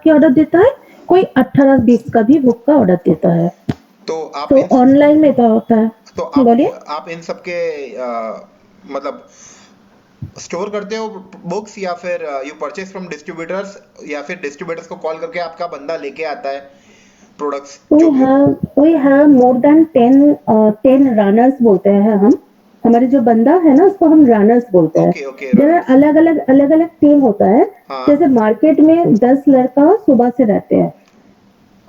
की ऑर्डर देता है, कोई 18-20 का भी बुक का ऑर्डर देता है। तो आप तो इन ऑनलाइन में क्या होता है? तो आप बोलिए। आप इन सब के मतलब स्टोर करते हो बुक्स, या फिर यू परचेज फ्रॉम डिस्ट्रीब्यूटर्स, या फिर डिस्ट्रीब्यूटर्स को कॉल करके आपका बंदा लेके आता है प्रोडक्ट्स वी जो भी। Have we have more than 10 runners बोलते हैं हम। हमारे जो बंदा है ना उसको हम रनर्स बोलते हैं। Okay okay, there are runners. अलग-अलग टीम होता है। जैसे हाँ। मार्केट में 10 लड़का सुबह से रहते हैं।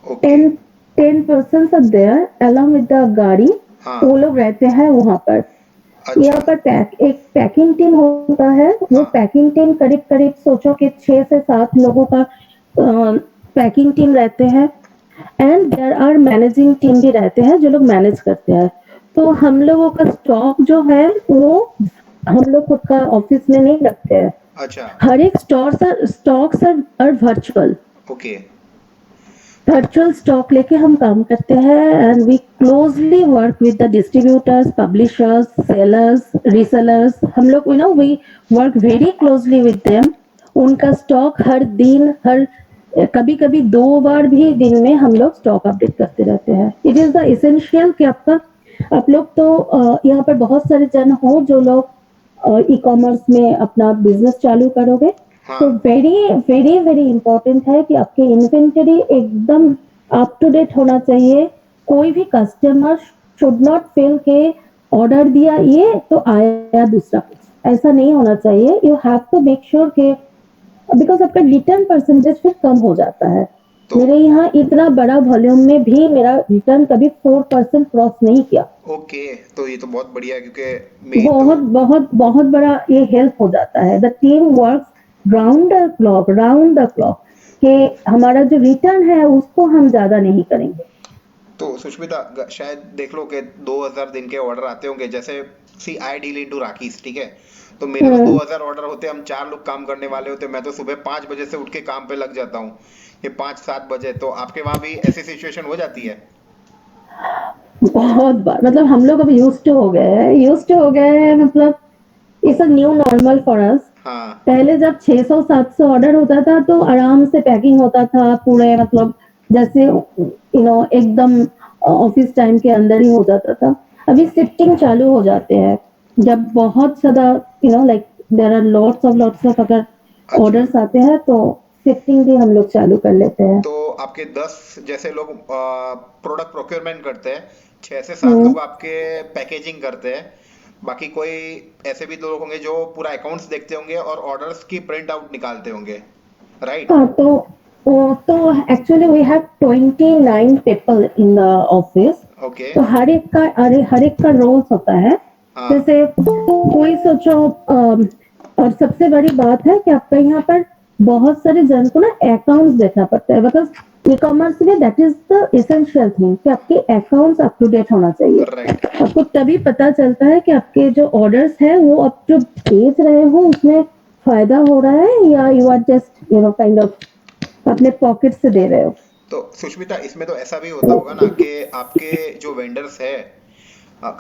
Okay. 10 10 persons are there along with the गाड़ी। वो हाँ। लोग रहते हैं वहां पर। अच्छा। यहाँ पर एक पैकिंग टीम होता है। वो हाँ। पैकिंग टीम करीब करीब सोचो कि 6 से 7 लोगों का पैकिंग टीम रहते हैं। And there are managing team भी रहते हैं जो लोग मैनेज करते हैं। तो हम लोगों का स्टॉक जो है वो हम लोग खुद का ऑफिस में नहीं रखते हैं। अच्छा। हर एक stocks are virtual. Okay. Virtual stock लेके हम काम करते हैं and we closely work with the distributors, publishers, sellers, resellers. हम लोग we work very closely with them. उनका स्टॉक हर दिन, हर कभी कभी 2 बार भी दिन में हम लोग स्टॉक अपडेट करते रहते हैं। इट इज द इसेंशियल कि आप लोग तो यहाँ पर बहुत सारे जन हो जो लोग ई कॉमर्स में अपना बिजनेस चालू करोगे। तो हाँ। वेरी वेरी वेरी इंपॉर्टेंट है कि आपके इन्वेंटरी एकदम अप टू डेट होना चाहिए। कोई भी कस्टमर शुड नॉट फील के ऑर्डर दिया ये तो आया दूसरा कुछ, ऐसा नहीं होना चाहिए। You have to make sure के बिकॉज आपका रिटर्न परसेंटेज फिर कम हो जाता है। तो मेरे यहाँ इतना बड़ा वॉल्यूम में भी मेरा रिटर्न कभी 4% क्रॉस नहीं किया। ओके, तो ये तो बहुत बढ़िया है, क्योंकि मेन तो। बहुत बहुत बहुत बड़ा ये हेल्प हो जाता है। The team works round the clock कि हमारा जो रिटर्न है उसको हम ज्यादा नहीं करेंगे। तो सुष्मिता, शायद देख लो कि 2000 दिन के ऑर्डर आते होंगे, जैसे सी आई डील इनटू राखीज, ठीक है। तो मेरे तो हम्म। 2000 ऑर्डर होते हैं, हम 4 लोग काम करने वाले होते हैं, मैं तो सुबह 5 बजे से उठ के काम पे लग जाता हूँ, ये 5-7 बजे। तो आपके वहाँ भी ऐसी सिचुएशन हो जाती है? बहुत बार मतलब हम लोग अब यूज्ड हो गए हैं मतलब it's a new normal for us. हाँ। पहले जब 600-700 ऑर्डर होता था तो आराम से पैकिंग होता था पूरे मतलब जैसे एकदम ऑफिस टाइम के अंदर ही हो जाता था। अभी शिफ्टिंग चालू हो जाते हैं जब बहुत ज्यादा like there are lots of अगर अच्छा। ऑर्डर्स आते हैं तो शिफ्टिंग भी हम लोग चालू कर लेते हैं। तो आपके 10 जैसे लोग प्रोडक्ट प्रोक्योरमेंट करते हैं, 6 से 7 हम्म। लोग आपके पैकेजिंग करते हैं, बाकी कोई ऐसे भी लोग होंगे जो पूरा अकाउंट्स देखते होंगे और ऑर्डर्स की प्रिंट आउट निकालते होंगे, राइट? हाँ तो actually we have 29 people in the office. Okay. तो हर एक का रोल्स होता है। हाँ। जैसे कोई सोचो और सबसे बड़ी बात है कि आपका यहाँ पर बहुत सारे जन को ना अकाउंट्स देखना पड़ता है बिकॉज ई कॉमर्स में that is the essential thing कि आपके अकाउंट्स अप टू डेट होना चाहिए। राइट। आपको तभी पता चलता है कि आपके जो ऑर्डर्स हैं वो आप जो बेच रहे हो उसमें फायदा हो रहा है या you are just kind of अपने पॉकेट से दे रहे हो। तो सुष्मिता, इसमें तो ऐसा भी होता होगा ना कि आपके जो वेंडर्स है,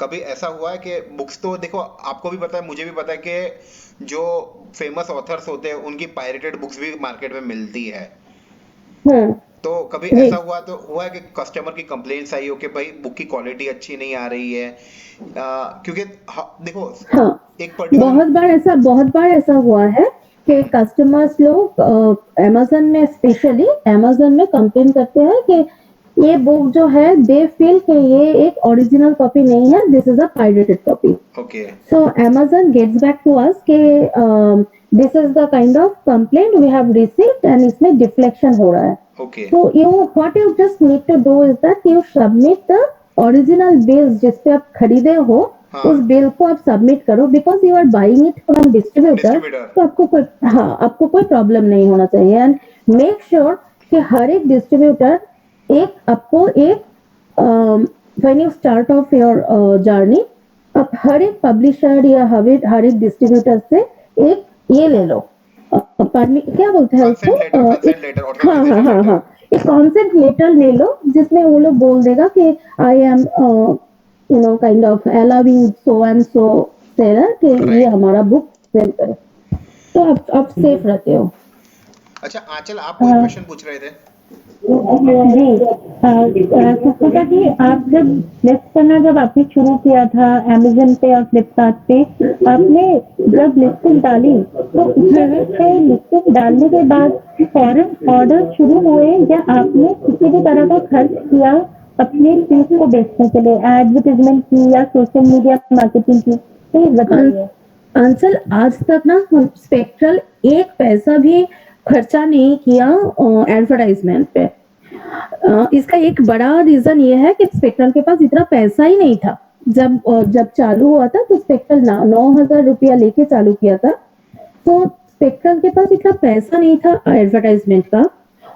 कभी ऐसा हुआ है कि बुक्स तो देखो, आपको भी पता है, मुझे भी पता है कि जो फेमस ऑथर्स होते हैं उनकी पायरेटेड बुक्स भी मार्केट में मिलती है। हम्म। तो कभी जी। ऐसा हुआ है कि कस्टमर की कंप्लेंट्स आई हो कि भाई बुक की क्वालिटी अच्छी नहीं आ रही है, क्योंकि देखो, हाँ, एक पर्टिकुलर। बहुत बार ऐसा हुआ है कि कस्टमर्स लोग अमेज़न में स्पेशली अमेज़न में कंप्लेन करते हैं कि ये बुक जो है दे फील कि ये एक ओरिजिनल कॉपी नहीं है, this is a pirated copy. Okay. So Amazon gets back to us कि this is the kind of complaint we have received and इसमें deflection हो रहा है। Okay. So what you just need to do is that you submit the original bills जिस पे आप खरीदे हो उस हाँ। बिल को आप सबमिट करो because you are buying it from distributor. Distributor. तो आपको कोई प्रॉब्लम नहीं होना चाहिए। एंड मेक श्योर कि हर एक डिस्ट्रीब्यूटर आपको एक when you start of your journey आप हर एक पब्लिशर या हर एक डिस्ट्रीब्यूटर से एक ये ले लो। क्या बोलते हैं उसको कंसेंट एक लेटर, हाँ हाँ ऑथराइजेशन हाँ लेटर। हाँ एक कॉन्सेप्ट लेटर ले लो जिसमें वो लोग बोल देगा कि I am kind of allowing so and so seller कि ये राइट। हमारा बुक सेल करे। तो आप सेफ रहते हो। अच्छा आंचल, आप कोई हाँ क्वेश्चन पूछ रहे थे? जी। सुष्मिता जी, आप जब लिस्ट करना जब आपने शुरू किया था अमेजन पे और फ्लिपकार्ट पे, आपने जब लिस्टिंग डाली तो उससे पहले लिस्टिंग डालने के बाद फॉरन ऑर्डर शुरू हुए या आपने किसी भी तरह का खर्च किया अपने चीज को बेचने के लिए, एडवर्टीजमेंट की या सोशल मीडिया मार्केटिंग की? प्लीज बताइए। अंचल, आज तक ना हम स्पेक्ट्रल एक पैसा भी खर्चा नहीं किया एडवर्टाइजमेंट पे। इसका एक बड़ा रीजन ये है कि स्पेक्ट्रल के पास इतना पैसा ही नहीं था। जब चालू हुआ था तो स्पेक्ट्रल 9,000 रुपया लेके चालू किया था। तो स्पेक्ट्रल के पास इतना पैसा नहीं था एडवर्टाइजमेंट का।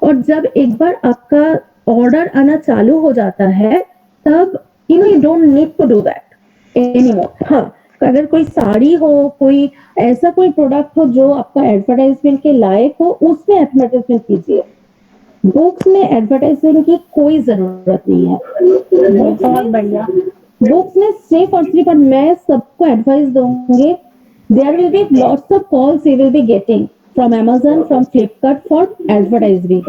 और जब एक बार आपका ऑर्डर आना चालू हो जाता है, तब you don't need to do that anymore. हाँ, अगर कोई साड़ी हो, कोई ऐसा कोई प्रोडक्ट हो जो आपका एडवर्टाइजमेंट के लायक हो, उसमें एडवर्टाइजमेंट कीजिए। बुक्स में एडवर्टाइजमेंट की कोई जरूरत नहीं है। बहुत बढ़िया। बुक्स में सिर्फ और सिर्फ, और मैं सबको एडवाइस दूंगी, there will be lots of calls you will be getting from Amazon, from Flipkart for advertising.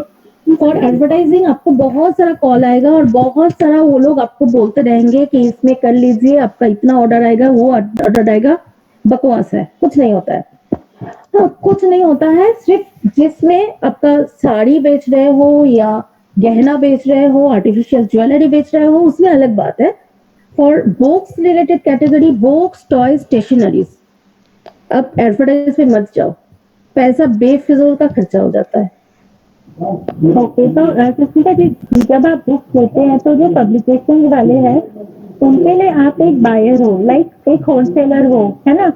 For advertising आपको बहुत सारा कॉल आएगा और बहुत सारा वो लोग आपको बोलते रहेंगे कि इसमें कर लीजिए, आपका इतना ऑर्डर आएगा, वो ऑर्डर आएगा। बकवास है, कुछ नहीं होता है। हाँ, कुछ नहीं होता है। सिर्फ जिसमें आपका साड़ी बेच रहे हो या गहना बेच रहे हो, आर्टिफिशियल ज्वेलरी बेच रहे हो, उसमें अलग बात है। For books related category, books, toy, stationeries, अब एडवर्टाइज पे मत जाओ, पैसा बेफिजूल का खर्चा हो जाता है। ओके, तो सुष्मिता जी, जब आप बुक्स लेते हैं तो जो पब्लिकेशन वाले हैं उनके लिए आप एक बायर हो, लाइक एक होलसेलर हो, है ना?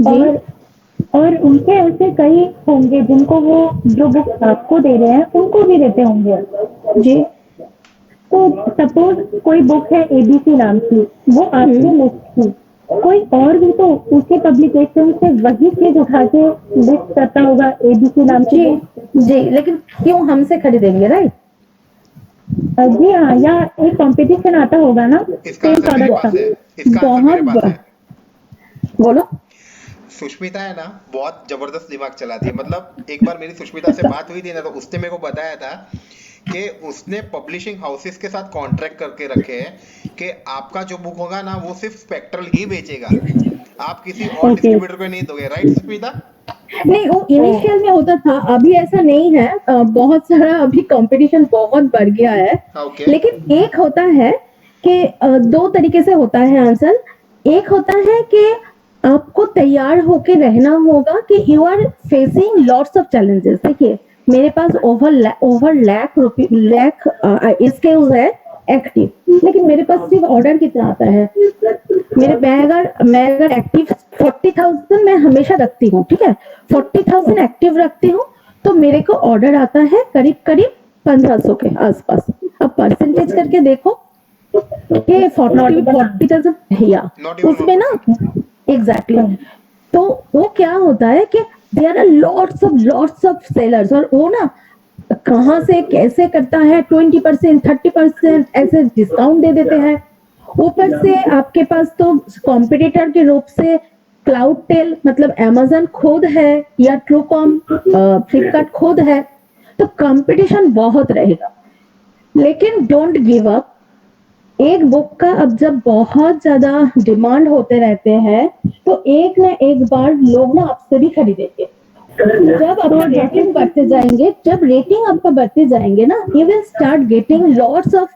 जी और उनके ऐसे कई होंगे जिनको वो जो बुक आपको दे रहे हैं उनको भी देते होंगे। जी। तो सपोज कोई बुक है एबीसी नाम की, वो आपके लिस्ट की, कोई और भी तो उसी पब्लिकेशन से वही चीज उठा के लिस्ट करता होगा एबीसी नाम की जी बुक। जी, लेकिन क्यों हमसे खरीदेंगे, राइट? जी हाँ, या एक कंपटीशन आता होगा ना इसका सेम आंसर मेरे प्रोडक्ट का। पास है, इसका आंसर मेरे बहुत पास है। बोलो। सुष्मिता है ना, बहुत जबरदस्त दिमाग चलाती है। मतलब एक बार मेरी सुष्मिता से बात हुई थी ना, तो उसने मेरे को बताया था कि उसने पब्लिशिंग हाउसेस के साथ कॉन्ट्रैक्ट करके रखे हैं कि आपका जो बुक होगा ना वो सिर्फ स्पेक्ट्रल ही बेचेगा, आप किसी और ओके। डिस्ट्रीब्यूटर को नहीं दोगे। राइट सुष्मिता? नहीं, वो इनिशियल में होता था, अभी ऐसा नहीं है। बहुत सारा अभी कंपटीशन बहुत बढ़ गया है। ओके। लेकिन एक होता है कि दो तरीके से होता है आंसर। एक होता है कि आपको तैयार होके रहना होगा कि you are facing lots of challenges. देखिए, मेरे पास ओवर लाख स्किल्स है एक्टिव, लेकिन मेरे पास सिर्फ ऑर्डर कितना आता है? मैं अगर एक्टिव 40,000 मैं हमेशा रखती हूँ, ठीक है, 40,000 एक्टिव रखती हूँ, तो मेरे को ऑर्डर आता है करीब करीब 1,500 के आसपास। अब परसेंटेज करके देखो कि 40,000 या नॉट इवन उसमें ना, एग्जैक्टली। तो वो क्या होता है कि there are lots of sellers, और वो ना कहाँ से कैसे करता है, 20%, 30% ऐसे डिस्काउंट दे देते हैं। ऊपर से आपके पास तो कॉम्पिटिटर के रूप से क्लाउड टेल मतलब अमेजन खुद है, या ट्रूकॉम, फ्लिपकार्ट खुद है। तो कंपटीशन बहुत रहेगा, लेकिन डोंट गिव अप। एक बुक का अब जब बहुत ज्यादा डिमांड होते रहते हैं, तो एक ना एक बार लोग ना आपसे भी खरीदेंगे। जब आपका रेटिंग बढ़ते जाएंगे, जब रेटिंग आपका बढ़ते जाएंगे ना, you will start getting lots of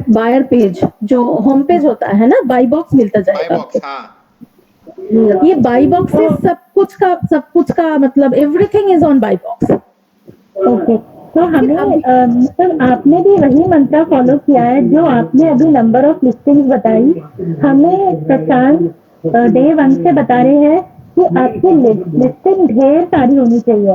buyer page, जो होम पेज होता है ना, बाई बॉक्स मिलता बाय जाएगा बॉक्स, आपको। हाँ। ये बाई बॉक्स से सब कुछ का मतलब everything is on by box. Okay, तो हमें मतलब आपने भी वही मंत्र फॉलो किया है जो आपने अभी नंबर ऑफ लिस्टिंग्स बताई। हमें प्रशांत डे 1 से बता रहे हैं कि आपकी लिस्टिंग ढेर सारी होनी चाहिए।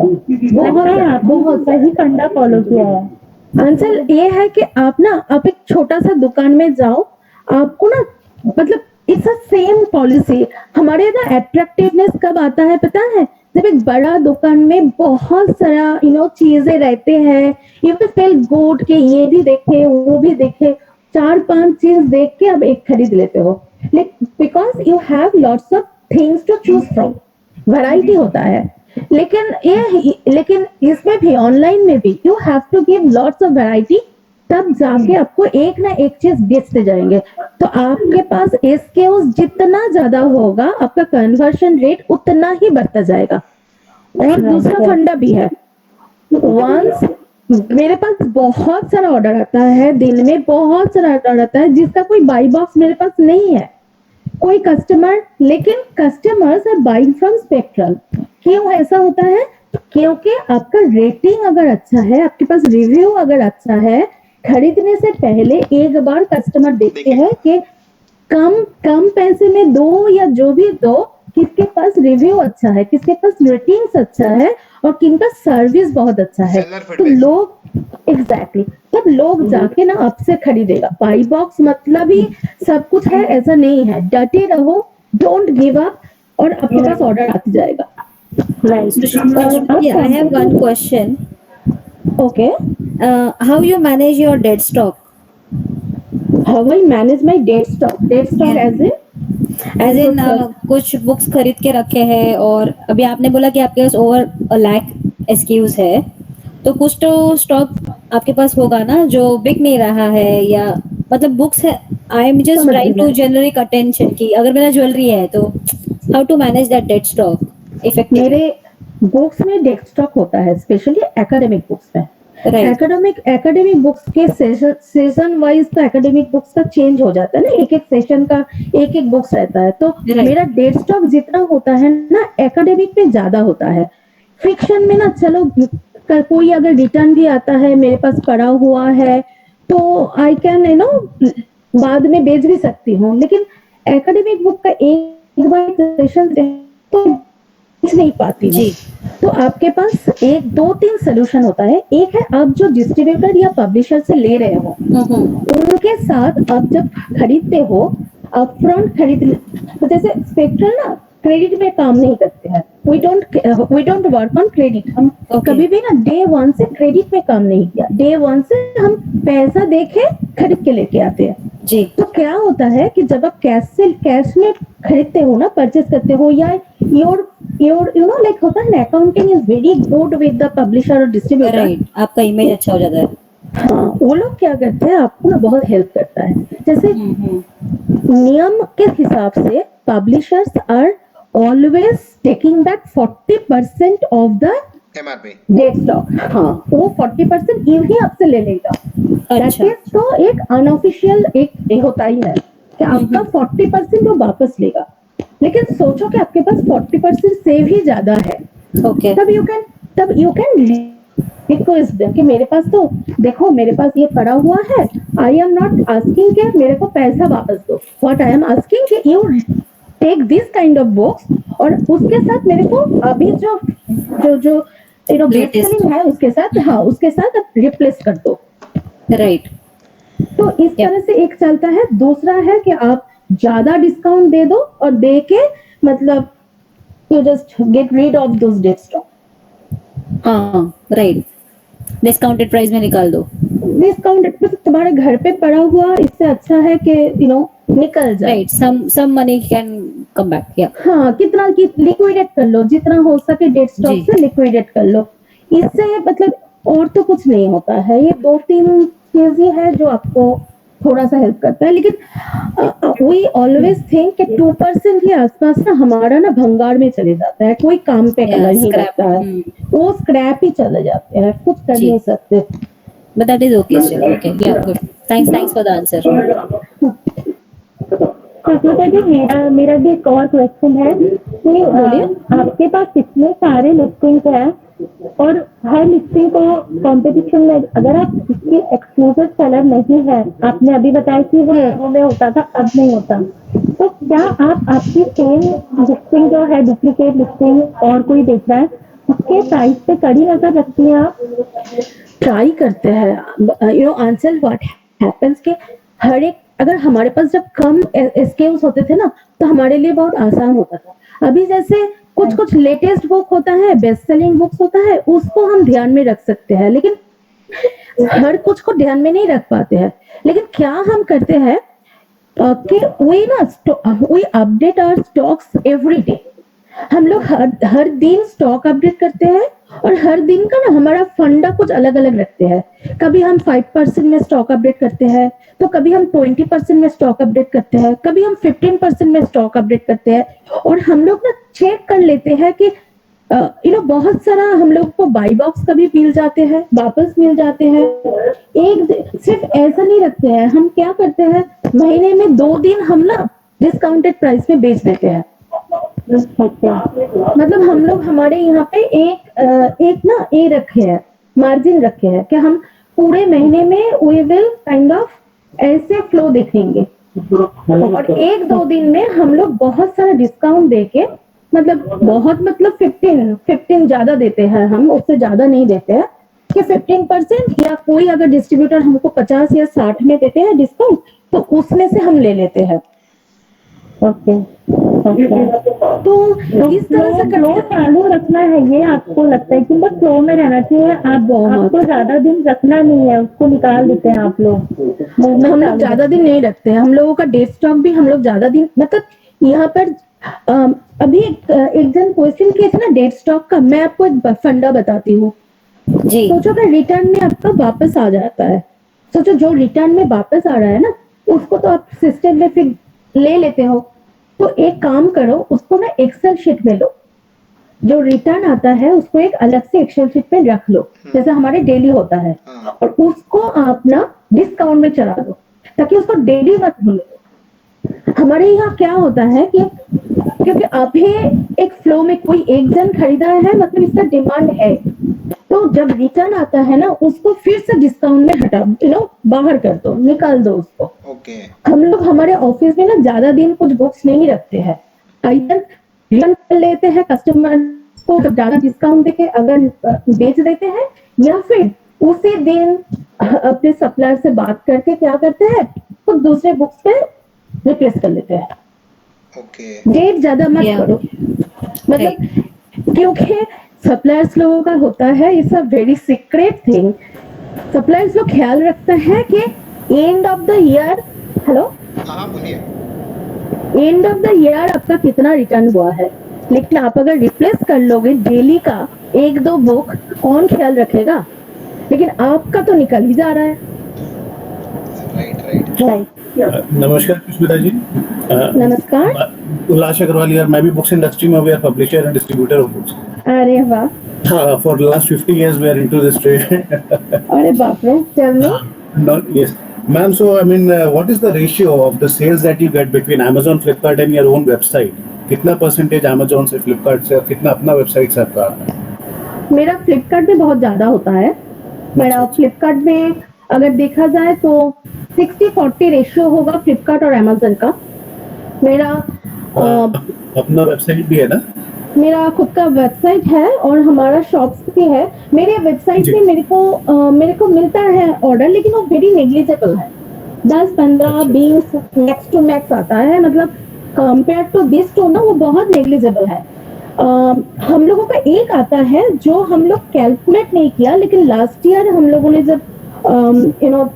लगता है आपने बहुत सही फंडा फॉलो किया है। आंसर ये है कि आप एक छोटा सा दुकान में जाओ, आपको ना मतलब इट्स अ सेम पॉलिसी। हमारे ना अट्रैक्टिवनेस कब आता है पता है? जब एक बड़ा दुकान में बहुत सारा चीजें रहते हैं, यू विल फील गुड कि ये भी देखे वो भी देखे, 4-5 चीज देख के अब एक खरीद लेते हो। Because you have lots of things to choose from, variety होता है। लेकिन इसमें भी, ऑनलाइन में भी you have to give lots of variety, तब जाके आपको एक ना एक चीज बेचते जाएंगे। तो आपके पास एसकेयूज जितना ज्यादा होगा, आपका कन्वर्शन रेट उतना ही बढ़ता जाएगा। और दूसरा फंडा भी है, वंस मेरे पास बहुत सारा ऑर्डर आता है, दिन में बहुत सारा ऑर्डर आता है जिसका कोई बाई बॉक्स मेरे पास नहीं है, कोई कस्टमर, लेकिन customers are buying from Spectral. क्यों ऐसा होता है? क्योंकि आपका रेटिंग अगर अच्छा है, आपके पास रिव्यू अगर अच्छा है, खरीदने से पहले एक बार कस्टमर देखते हैं कि कम कम पैसे में दो या जो भी दो, किसके पास रिव्यू अच्छा है, किसके पास रेटिंग्स अच्छा है और किनका सर्विस बहुत अच्छा है। Seller तो feedback। लोग एग्जैक्टली तब लोग जाके ना आपसे खरीदेगा। बाई बॉक्स मतलब ही सब कुछ है ऐसा नहीं है। डटे रहो, डोंट गिव अप, और आपके पास ऑर्डर आते जाएगा। Yeah, I have one question. Okay, How you manage your dead stock? How I manage my dead stock? Dead stock Yeah. As As in कुछ बुक्स खरीद के रखे हैं और अभी आपने बोला कि आपके पास ओवर 1 लाख SKUs है, तो कुछ तो स्टॉक आपके पास होगा ना जो बिक नहीं रहा है, या मतलब बुक्स है। आई एम जस्ट समझ ट्राइंग गई टू मैं। जनरिक अटेंशन कि अगर मेरा ज्वेलरी है तो how to manage that dead stock effectively. मेरे बुक्स में डेट स्टॉक होता है, स्पेशली एकेडमिक बुक्स में। राइट, एकेडमिक बुक्स के सेशन वाइज तो एकेडमिक बुक्स का चेंज हो जाता है ना, एक एक सेशन का एक एक बुक्स रहता है। तो Right. मेरा डेट स्टॉक जितना होता है ना, एकेडमिक में ज्यादा होता है। फिक्शन में ना चलो कोई अगर रिटर्न भी आता है, मेरे पास पड़ा हुआ है, तो आई कैन बाद में बेच भी सकती हूँ। लेकिन एकेडमिक बुक का एक बार सेशन तो बेच नहीं पाती हूँ। जी। तो आपके पास एक दो तीन सोल्यूशन होता है। एक है, आप जो डिस्ट्रीब्यूटर या पब्लिशर से ले रहे हो, उनके साथ आप जब खरीदते हो, अपफ्रंट तो जैसे स्पेक्ट्रल ना क्रेडिट में काम नहीं करते हैं। We don't work on credit. हम कभी भी ना डे वन से क्रेडिट में काम नहीं किया। डे वन से हम पैसा देके खरीद के लेके आते हैं। जी। तो क्या होता है कि जब आप कैश में खरीदते हो ना, परचेस करते हो, या योर लाइक होता है ना, accounting is very good with the publisher और डिस्ट्रीब्यूटर। राइट, आपका इमेज अच्छा हो जाता है। हाँ, वो लोग क्या करते हैं, आपको ना बहुत हेल्प करता है। जैसे नियम के हिसाब से publishers are always taking back 40% off the MRP। Dead stock. हाँ, वो 40% ही आपसे ले लेगा। अच्छा। That is तो एक अनऑफिशियल एक होता ही है कि आपका 40% वो वापस लेगा। लेकिन सोचो कि आपके पास 40% से भी ज्यादा है, ओके। तब यू कैन रिक्वेस्ट देम कि मेरे पास तो देखो, मेरे पास ये पड़ा हुआ है। आई एम नॉट आस्किंग कि मेरे को पैसा वापस दो। व्हाट आई एम आस्किंग कि you take this kind of books, और उसके साथ मेरे को अभी जो जो जो बेस्ट सेलिंग है उसके साथ, हाँ, उसके साथ आप रिप्लेस कर दो। राइट। तो इस तरह से एक चलता है। दूसरा है कि आप ज्यादा डिस्काउंट दे दो और दे के मतलब you just get rid of those dead stock. हाँ, राइट, डिस्काउंटेड प्राइस में निकाल दो। डिस्काउंट तुम्हारे घर पे पड़ा हुआ, इससे अच्छा है कि निकल जाए। Right, some money can come back. या हाँ, कितना लिक्विडेट कर लो, जितना हो सके डेट स्टॉक जी। से लिक्विडेट कर लो। इससे मतलब और तो कुछ नहीं होता है। ये दो तीन चीज ही है जो आपको थोड़ा सा हेल्प करता है। लेकिन वी ऑलवेज थिंक कि 2% के आसपास ना हमारा ना भंगार में चले जाता है, कोई काम पे Yeah, नहीं scrap। करता है, वो स्क्रैप ही चले जाते हैं, कुछ कर जी। नहीं सकते। But that is okay still. Okay, yeah good, thanks for the answer. Sushmita ji, मेरा भी एक और क्वेश्चन है कि आपके पास इतने सारे लिस्टिंग्स हैं और हर लिस्टिंग को कंपटीशन में, अगर आप इसकी एक्सक्लूसिव सेलर नहीं है, आपने अभी बताया कि वो लोगों में होता था, अब नहीं होता, तो क्या आप आपकी सेम लिस्टिंग जो है, डुप्लीकेट लिस्टिंग और कोई देख रहा है, उसके प्राइस पे कड़ी नजर रखती हैं आप? ट्राई करते हैं। आंसर व्हाट हैपेंस के हर एक, अगर हमारे पास जब कम एसकेयूज होते थे ना, तो हमारे लिए बहुत आसान होता था। अभी जैसे कुछ लेटेस्ट बुक होता है, बेस्ट सेलिंग बुक्स होता है, उसको हम ध्यान में रख सकते हैं, लेकिन हर कुछ को ध्यान में नहीं रख पाते हैं। लेकिन क्या हम करते हैं कि we update our stocks every day. हम लोग हर दिन स्टॉक अपडेट करते हैं और हर दिन का ना हमारा फंडा कुछ अलग अलग रखते हैं। कभी हम 5% में स्टॉक अपडेट करते हैं, तो कभी हम 20% में स्टॉक अपडेट करते हैं, कभी हम 15% में स्टॉक अपडेट करते हैं। और हम लोग ना चेक कर लेते हैं कि बहुत सारा हम लोग को बाई बॉक्स कभी मिल जाते हैं, वापस मिल जाते हैं। सिर्फ ऐसा नहीं रखते हैं, हम क्या करते हैं, महीने में 2 दिन हम ना डिस्काउंटेड प्राइस में बेच देते हैं। मतलब हम लोग हमारे यहाँ पे एक ना ए रखे हैं, मार्जिन रखे हैं कि हम पूरे महीने में वी विल काइंड ऑफ ऐसे फ्लो दिखेंगे। और 1-2 दिन में हम लोग बहुत सारा डिस्काउंट देके, मतलब 15 ज्यादा देते हैं, हम उससे ज्यादा नहीं देते हैं कि 15%, या कोई अगर डिस्ट्रीब्यूटर हमको 50 या 60 में देते हैं डिस्काउंट, तो उसमें से हम ले लेते हैं। ओके तो इस तरह से फ्लो चालू रखना है, ये आपको लगता है कि बस फ्लो में रहना चाहिए, आपको ज्यादा दिन रखना नहीं है, उसको निकाल देते हैं आप लोग। हम लोग ज्यादा दिन नहीं रखते हैं, हम लोगों का डेट स्टॉक भी हम लोग ज्यादा दिन, मतलब यहाँ पर अभी एक जन क्वेश्चन किए थे ना डेट स्टॉक का, मैं आपको एक फंडा बताती हूँ। जी सोचो अगर रिटर्न में आपका वापस आ जाता है, सोचो जो रिटर्न में वापस आ रहा है ना, उसको तो आप सिस्टम में फिर ले लेते हो, तो एक काम करो, उसको ना एक्सेल शीट में लो, जो रिटर्न आता है उसको एक अलग से एक्सेल शीट में रख लो, जैसे हमारे डेली होता है, और उसको आप ना डिस्काउंट में चला दो, ताकि उसको डेली मत भूलो। हमारे यहाँ क्या होता है कि क्योंकि अभी एक फ्लो में कोई एक जन खरीदा है, मतलब इसका डिमांड है, तो जब रिटर्न आता है ना, उसको फिर से डिस्काउंट में हटा बाहर कर दो, निकाल दो उसको। ओके हम लोग हमारे ऑफिस में ना ज्यादा दिन कुछ बुक्स नहीं रखते हैं, आइदर रिटर्न कर लेते हैं कस्टमर को, जब ज्यादा डिस्काउंट देके अगर बेच देते हैं, या फिर उसी दिन अपने सप्लायर से बात करके क्या करते हैं, कुछ दूसरे बुक्स पे रिप्लेस कर लेते हैं। ओके डेट ज्यादा मत Yeah. करो, मतलब क्योंकि सप्लायर्स लोगों का होता है, it's a very secret thing. Suppliers लोग ख्याल रखता है कि end of the year, hello, हाँ बोलिए। एंड ऑफ द ईयर आपका कितना रिटर्न हुआ है, लेकिन आप अगर रिप्लेस कर लोगे डेली का 1-2 बुक, कौन ख्याल रखेगा? लेकिन आपका तो निकल ही जा रहा है। राइट राइट, नमस्कार पुष्पिता जी। नमस्कार। उल्लास अग्रवाल यार, मैं भी बुक्स इंडस्ट्री में, we are publisher and distributor of books. अरे वाह, हाँ, for last 50 years we are into this trade. अरे बाप रे, tell me. Not, yes, ma'am. So I mean, what is the ratio of the sales that you get between Amazon, Flipkart and your own website? कितना percentage Amazon से, Flipkart से, और कितना अपना website से आपका आता है? मेरा फ्लिपकार्ट में बहुत ज्यादा होता है। मेरा फ्लिपकार्ट में अगर देखा जाए तो 60-40 रेशियो होगा फ्लिपकार्ट और अमेजन का। मेरा अपना वेबसाइट भी है ना? मेरा खुद का वेबसाइट है और हमारा शॉप्स भी है। मेरे वेबसाइट जी। पे मेरे को मिलता है ऑर्डर, लेकिन वो वेरी नेग्लिजिबल है, 10-15-20 मैक्स टू मैक्स आता है, मतलब कंपेयर टू दिस टू ना वो बहुत नेग्लिजिबल है। हम लोगों का एक आता है जो हम लोग कैलकुलेट नहीं किया, लेकिन लास्ट ईयर हम लोगों ने जब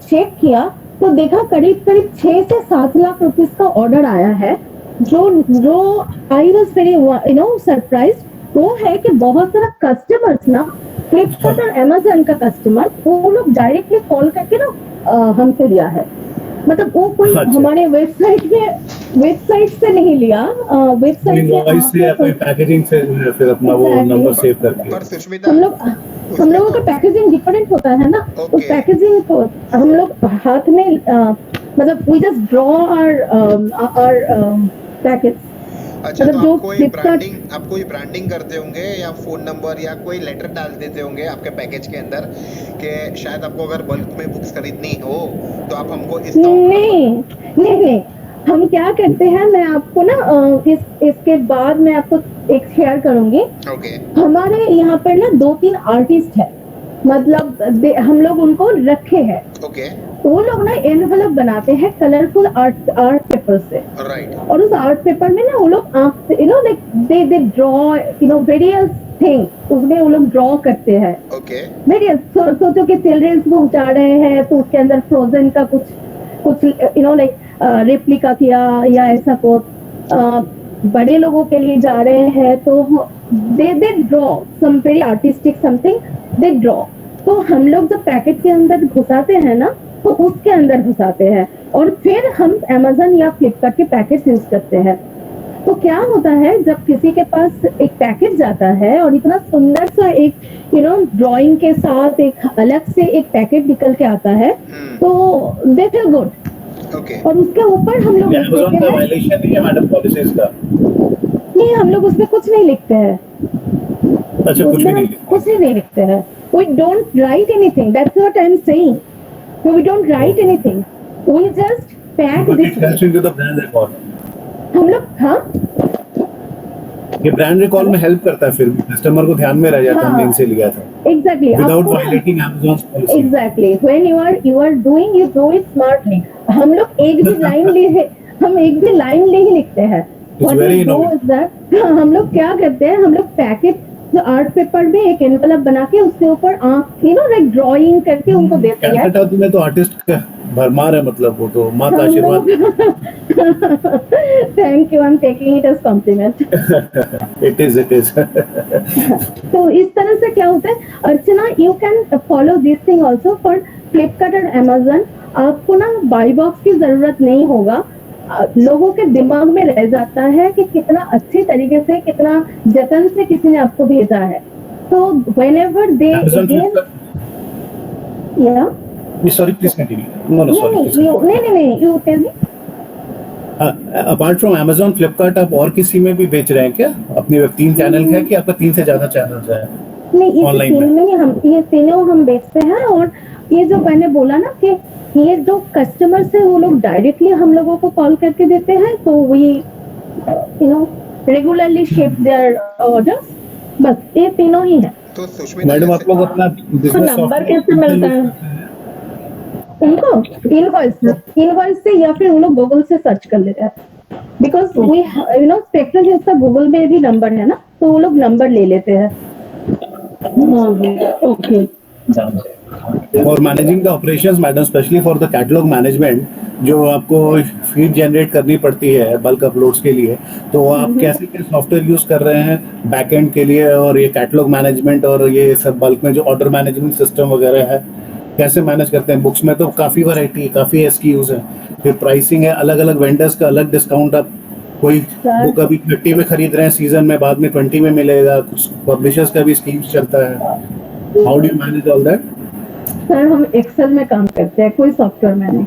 चेक किया तो देखा करीब 6 से 7 लाख रुपीस का ऑर्डर आया है, जो आई वाज वेरी सरप्राइज। वो है कि बहुत सारा कस्टमर्स ना, फ्लिपकार्ट और अमेजन का कस्टमर, वो लोग डायरेक्टली कॉल करके ना हमसे लिया है, मतलब वो कोई हमारे वेबसाइट से नहीं लिया, वेबसाइट इनवॉइस से या कोई पैकेजिंग से फिर अपना वो नंबर सेव करके। पर सुष्मिता, हम लोगों का पैकेजिंग डिफरेंट होता है ना, उस पैकेजिंग को हम लोग हाथ में मतलब we just draw our package. अच्छा, मतलब तो जो आप कोई ब्रांडिंग करते होंगे या फोन नंबर या कोई लेटर डाल देते होंगे आपके पैकेज के अंदर कि शायद आपको अगर बल्क में बुक्स खरीदनी हो तो आप हमको इस नहीं, हम क्या करते हैं, मैं आपको ना इसके बाद मैं आपको एक शेयर करूंगी। ओके हमारे यहाँ पर ना 2-3 आर्टिस्ट है, मतलब हम लोग उनको रखे हैं। ओके वो लोग ना एनवेलप बनाते हैं कलरफुल आर्ट पेपर से, राइट, और उस आर्ट पेपर में ना वो लोग like they draw various thing, उसमें वो लोग ड्रॉ करते हैं ओके वेरियस। सोचो कि चिल्ड्रंस बुक जा रहे हैं तो उसके अंदर फ्रोजन का कुछ लाइक रेप्लिका किया या ऐसा कुछ, बड़े लोगों के लिए जा रहे हैं तो they draw some very artistic something, they draw. तो हम लोग जब पैकेट के अंदर घुसाते हैं ना, तो उसके अंदर घुसाते हैं और फिर हम Amazon या फ्लिपकार्ट के पैकेट यूज करते हैं। तो क्या होता है, जब किसी के पास एक पैकेट जाता है और इतना सुंदर सा एक ड्राइंग के साथ एक अलग से एक पैकेट निकल के आता है, तो दे फील गुड। ओके। और उसके ऊपर हम लोग लिख Amazon देते का हैं, वायलेशन नहीं है मैडम पॉलिसीज का? नहीं हम लोग उसमें कुछ नहीं लिखते हैं, अच्छा, कुछ भी उसमें नहीं हम कुछ नहीं लिखते हैं। We don't write anything. That's what I'm saying. So we don't write anything. We just pack But this. it helps into the brand recall. हम लोग हाँ ये ब्रांड रिकॉल में हेल्प करता है, फिर कस्टमर को ध्यान में रह जाता है हमने इनसे लिया था, exactly. विदाउट आपको violating Amazon's policy. exactly. When you are doing, you do it smartly. हम लोग एक भी लाइन ले ही लिखते हैं। It's What very we do innovative. is that हम लोग क्या करते हैं, हम लोग पैकेट जो आर्ट पेपर में एक एनवलप बना के उसके ऊपर लाइक ड्राइंग करके उनको देते हैं। कैलकाटा तुम्हें तो आर्टिस्ट का भरमार है, मतलब वो तो माँ का आशीर्वाद। Thank you, I am taking it as compliment. It is तो इस तरह से क्या होता है Archana, you can follow this thing also for Flipkart और Amazon। आपको ना बाई बॉक्स की जरूरत नहीं होगा। लोगों के दिमाग में रह जाता है कि कितना अच्छी तरीके से, कितना जतन से किसी ने आपको भेजा है। तो whenever they Amazon again, Flipkart, yeah, sorry please continue. No, sorry please. नहीं, you tell me। Apart from Amazon Flipkart आप और किसी में भी बेच रहे हैं क्या? अपने 3 चैनल है कि आपका 3 से ज्यादा चैनल्स है? नहीं, इस Online तीन में हम ये तीनों हम बेचते हैं। और ये जो मैंने बोला ना कि ये जो कस्टमर से वो लोग डायरेक्टली हम लोगों को कॉल करके देते हैं, तो we regularly ship their orders. बस ये तीनों ही है। तो सुष्मिता मैडम आप लोग अपना तो बिजनेस नंबर कैसे मिलता है उनको? इनवॉइस से, या फिर वो लोग गूगल से सर्च कर लेते हैं। बिकॉज वी स्पेक्ट्रम यूज का गूगल में भी नंबर है ना, तो वो लोग नंबर ले लेते हैं। ओके। और managing the operations madam, specially for the catalogue management, जो आपको फीड जनरेट करनी पड़ती है बल्क अपलोड्स के लिए, तो आप कैसे क्या सॉफ्टवेयर यूज कर रहे हैं बैकएंड के लिए, और ये कैटलॉग मैनेजमेंट और ये सब बल्क में जो ऑर्डर मैनेजमेंट सिस्टम वगैरह है, कैसे मैनेज करते हैं? बुक्स में तो काफी वैरायटी, काफी SKUs है, फिर प्राइसिंग है, अलग अलग वेंडर्स का अलग डिस्काउंट। आप कोई बुक अभी 30 में खरीद रहे हैं सीजन में, बाद में 20 में मिलेगा, कुछ पब्लिशर्स का भी स्कीम्स चलता है। How do you manage all that? Sir हम एक्सेल में काम करते हैं, कोई सॉफ्टवेयर में नहीं।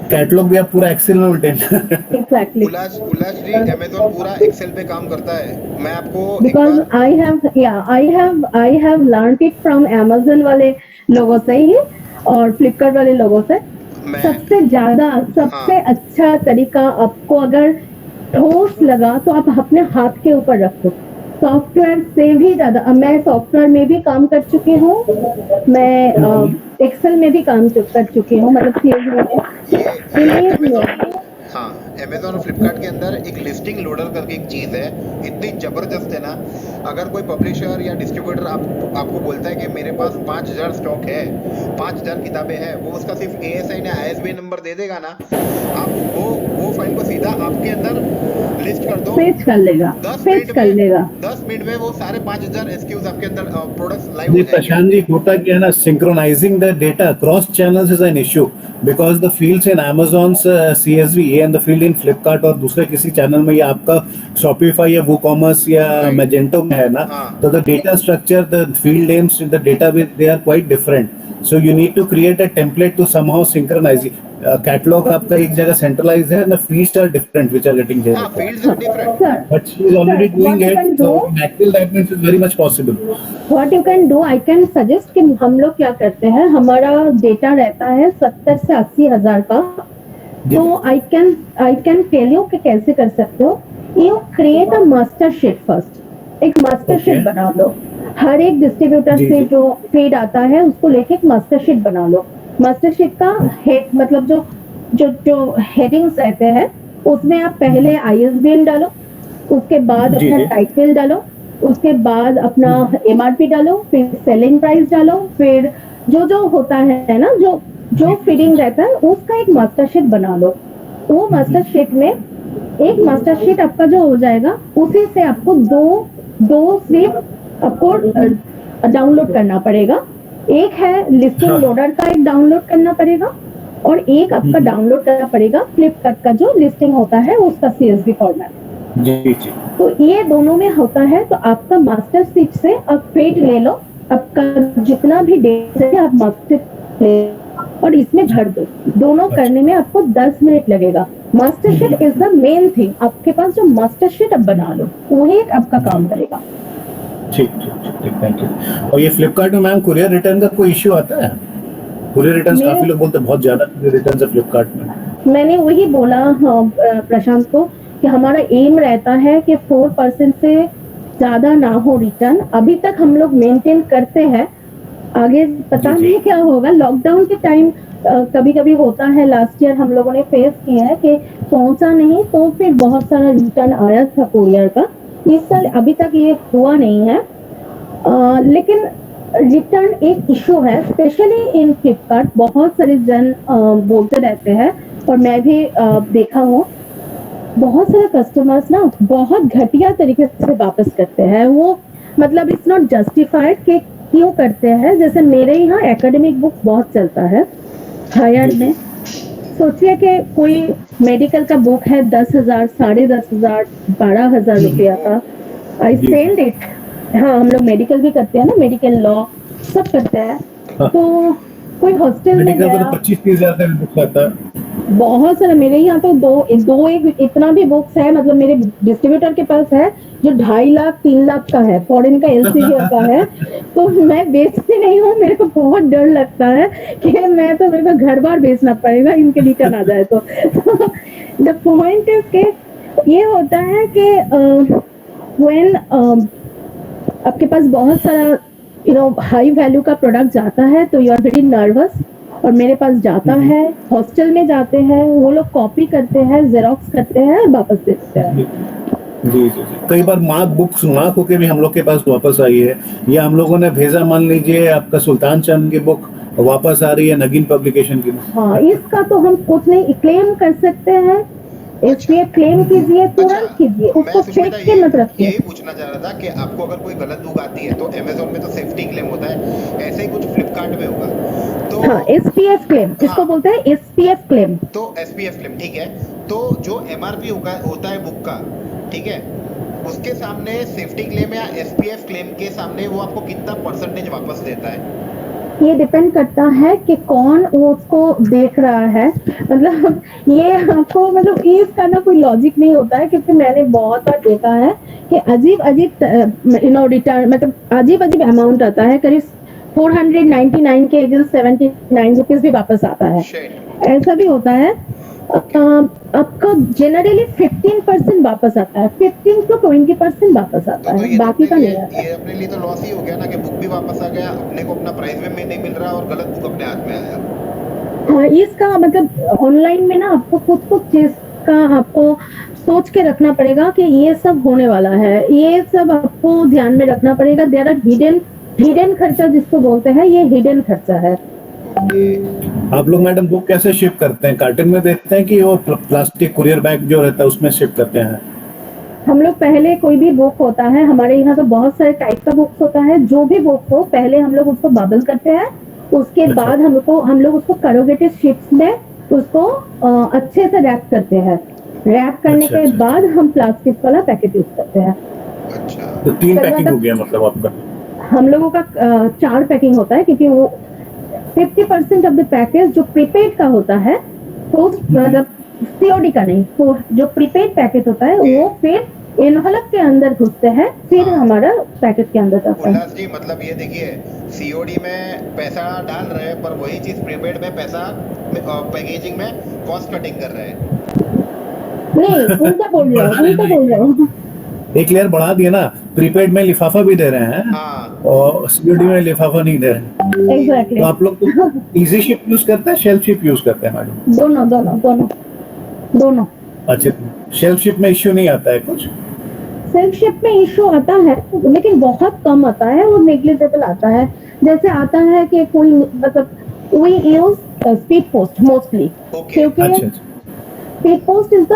कैटलॉग भी आप पूरा एक्सेल में मेंटेन एग्जैक्टली, उल्लास जी, Amazon पूरा एक्सेल पे काम करता है। मैं आपको एक because bar I have learned it from Amazon वाले लोगों से ही और फ्लिपकार्ट वाले लोगों से। मैं सबसे ज्यादा, सबसे अच्छा तरीका आपको अगर ठोस लगा तो आप अपने हाथ के ऊपर रखो। सॉफ्टवेयर से भी ज्यादा, मैं सॉफ्टवेयर में भी काम कर चुकी हूँ, मैं एक्सेल में भी काम कर चुकी हूँ, मतलब सीएस में। हाँ, Amazon और फ्लिपकार्ट के अंदर एक लिस्टिंग लोडर करके एक चीज है, इतनी जबरदस्त है ना। अगर कोई पब्लिशर या डिस्ट्रीब्यूटर आपको बोलता है कि मेरे पास 5000 स्टॉक है, 5000 किताबें हैं, वो उसका सिर्फ ASI या ISBN नंबर दे देगा ना, आप वो फाइल को सीधा आपके अंदर लिस्ट कर दो, फेच कर लेगा, 10 मिनट में वो सारे 5000 SKUs आपके अंदर प्रोडक्ट्स लाइव हो जी जाएंगे। प्रशांत जी, होता क्या है ना, synchronising the data across channels is an issue, because the fields in Amazon's CSV and the field इन फ्लिपकार्ट और दूसरे किसी चैनल में, या आपका शॉपिफाई या WooCommerce या Magento में है ना, तो the data structure, the field names, the database, they are quite different. So you need to create a template to somehow synchronise. Catalogue आपका एक जगह सेंट्रलाइज है, the fields are different which are getting हाँ, generated, fields are different. but she is already doing it, so in actual that means it's very much possible. What you can do, I can suggest कि हम लोग क्या करते हैं, हमारा data रहता है 70 से 80 हजार का। तो आई कैन टेल यू कि कैसे कर सकते हो। You create a master sheet first, एक मास्टर शीट बना लो। हर एक डिस्ट्रीब्यूटर से जो फीड आता है उसको लेके एक मास्टर शीट बना लो। मास्टर शीट का हेड, मतलब जो हेडिंग्स रहते हैं उसमें आप पहले ISBN डालो, उसके बाद अपना टाइटल डालो, उसके बाद अपना MRP डालो, फिर सेलिंग प्राइस डालो, फिर जो होता है ना, जो फीडिंग रहता है उसका एक मास्टर शीट बना लो। वो मास्टर शीट में एक मास्टर शीट आपका जो हो जाएगा उसी से आपको दो स्लिप आपको डाउनलोड करना पड़ेगा। एक है लिस्टिंग लोडर का एक डाउनलोड करना पड़ेगा और एक आपका डाउनलोड करना पड़ेगा फ्लिपकार्ट का जो लिस्टिंग होता है उसका CSV फॉर्मेट। जी जी। तो ये दोनों में होता है। तो आपका मास्टर शीट से आप पेज ले लो, आपका जितना भी डेटा है आप मास्टर ले और इसमें भर दो। दोनों करने में आपको 10 मिनट लगेगा। Master sheet is the main thing. आपके पास जो मास्टर शीट आप बना लो वही आपका काम करेगा। ठीक ठीक ठीक, थैंक यू। और ये फ्लिपकार्ट में मैम कुरियर रिटर्न का कोई इश्यू आता है? कुरियर रिटर्न काफी लोग बोलते हैं बहुत ज्यादा कुरियर रिटर्न है फ्लिपकार्ट में। मैंने वही बोला प्रशांत को कि हमारा एम रहता है कि 4% से ज्यादा ना हो रिटर्न। अभी तक हम लोग मेंटेन करते हैं, आगे पता नहीं क्या होगा। लॉकडाउन के टाइम कभी कभी होता है, लास्ट ईयर हम लोगों ने फेस किया है कि पहुंचा नहीं तो फिर बहुत सारा रिटर्न आया था कुरियर का। इस साल अभी तक ये हुआ नहीं है, लेकिन रिटर्न एक इशू है स्पेशली इन फ्लिपकार्ट। बहुत सारे जन बोलते रहते हैं और मैं भी देखा हूँ, बहुत सारे कस्टमर्स ना बहुत घटिया तरीके से वापस करते हैं। वो मतलब इट्स नॉट जस्टिफाइड कि क्यों करते हैं। जैसे मेरे यहाँ एकेडमिक बुक बहुत चलता है हायर में। सोचिए कि कोई मेडिकल का बुक है 10,000, 10,500, 12,000 रुपया का। I send it. हाँ, हम लोग मेडिकल भी करते हैं ना, मेडिकल लॉ सब करते हैं। तो कोई हॉस्टल में मेडिकल गया, तो 25-30 हज़ार तक बुक आता है। बहुत सारे। मेरे यहाँ तो दो एक इतना भी बुक्स है, मतलब मेरे डिस्ट्रीब्यूटर के पास है जो 2.5 लाख 3 लाख का है, फॉरेन का एल्सेवियर का है। तो मैं बेचती नहीं हूँ, मेरे को बहुत डर लगता है कि मेरे को घर बार बेचना पड़ेगा इनके रिटर्न आ जाए तो। द पॉइंट इज के ये होता है कि व्हेन आपके पास बहुत सारा हाई वैल्यू का प्रोडक्ट जाता है तो यू आर वेरी नर्वस। और मेरे पास जाता है, हॉस्टल में जाते हैं, वो लोग कॉपी करते हैं, जेरोक्स करते हैं और वापस देते हैं। जी जी। कई बार बुक्स मार्क होके भी हम लोग के पास वापस आई है, या हम लोगों ने भेजा, मान लीजिए आपका सुल्तान चंद की बुक वापस आ रही है नगीन पब्लिकेशन की। हाँ, इसका तो हम कुछ नहीं क्लेम कर सकते हैं। इसलिए क्लेम कीजिए, तुरंत कीजिए, उसको मैं फेंक सुष्मिता के मत रखिए। यही पूछना चाह रहा था कि आपको अगर कोई गलत बुक आती है तो अमेजोन में तो सेफ्टी क्लेम होता है, ऐसे ही कुछ फ्लिपकार्ट में होगा तो हाँ, SPF क्लेम इसको बोलते हैं, SPF क्लेम। तो SPF क्लेम ठीक है। तो जो MRP होता है बुक का, ठीक है, उसके सामने सेफ्टी क्लेम या SPF क्लेम के सामने वो आपको कितना परसेंटेज वापस देता है? ये डिपेंड करता है कि कौन उसको देख रहा है। मतलब ये आपको मतलब इसका ना कोई लॉजिक नहीं होता है, क्योंकि मैंने बहुत बार देखा है कि अजीब रिटर्न, मतलब अजीब अमाउंट आता है। करीब 499 के 79 रुपीज भी वापस आता है। ऐसा भी होता है। आपका जनरली 15% वापस आता है, 15 to 20% वापस आता है, बाकी का नहीं आता। ये अपने लिए तो लॉस ही हो गया ना कि बुक भी वापस आ गया, अपने को अपना प्राइस में नहीं मिल रहा और गलत बुक अपने हाथ में आया। हाँ, इसका मतलब ऑनलाइन में ना आपको कुछ चीज का आपको सोच के रखना पड़ेगा कि ये सब होने वाला है, ये सब आपको ध्यान में रखना पड़ेगा। देयर आर हिडन खर्चा जिसको बोलते हैं, ये हिडन खर्चा है। आप लोग मैडम बुक कैसे शिप करते हैं? कार्टन में देते हैं कि वो प्लास्टिक कुरियर बैग जो रहता है उसमें शिप करते हैं? हम लोग पहले कोई भी बुक होता है, हमारे यहाँ तो बहुत सारे टाइप का बुक्स होता है, जो भी बुक हो पहले हम लोग उसको बबल करते हैं। उसके बाद हम लोग उसको करोगेटेड शीट्स में उसको अच्छे से रैप करते हैं। रैप करने के बाद हम प्लास्टिक वाला पैकेट यूज करते हैं। अच्छा, तो 3 पैकिंग हो गया मतलब आपका? हम लोगों का 4 पैकिंग होता है, क्योंकि वो 50% ऑफ द पैकेज जो प्रीपेड का होता है, मतलब COD का नहीं, तो जो प्रीपेड पैकेट होता है वो फिर एनवलप के अंदर घुसते हैं, फिर हमारा पैकेट के अंदर जाता है। उल्लास जी, मतलब ये देखिए COD में पैसा डाल रहे हैं पर वही चीज प्रीपेड में पैसा पैकेजिंग में कॉस्ट कटिंग कर रहे हैं। नहीं, उल्टा बोल रहा हूँ। एक लेयर बढ़ा दिया ना, प्रीपेड में लिफाफा भी दे रहे हैं। हाँ। और COD में लिफाफा नहीं दे रहे हैं। एग्जैक्टली। तो आप लोग तो इजी शिप यूज करते हैं, शेल्फ शिप यूज करते हैं मैडम? दोनों। अच्छा, शेल्फ शिप में इश्यू नहीं आता है कुछ? सेल्फ शिप में इशू आता है, लेकिन बहुत कम आता है और नेग्लिजिबल आता है। जैसे आता है कि कोई मतलब we use speed post mostly, क्योंकि स्पीड पोस्ट इज द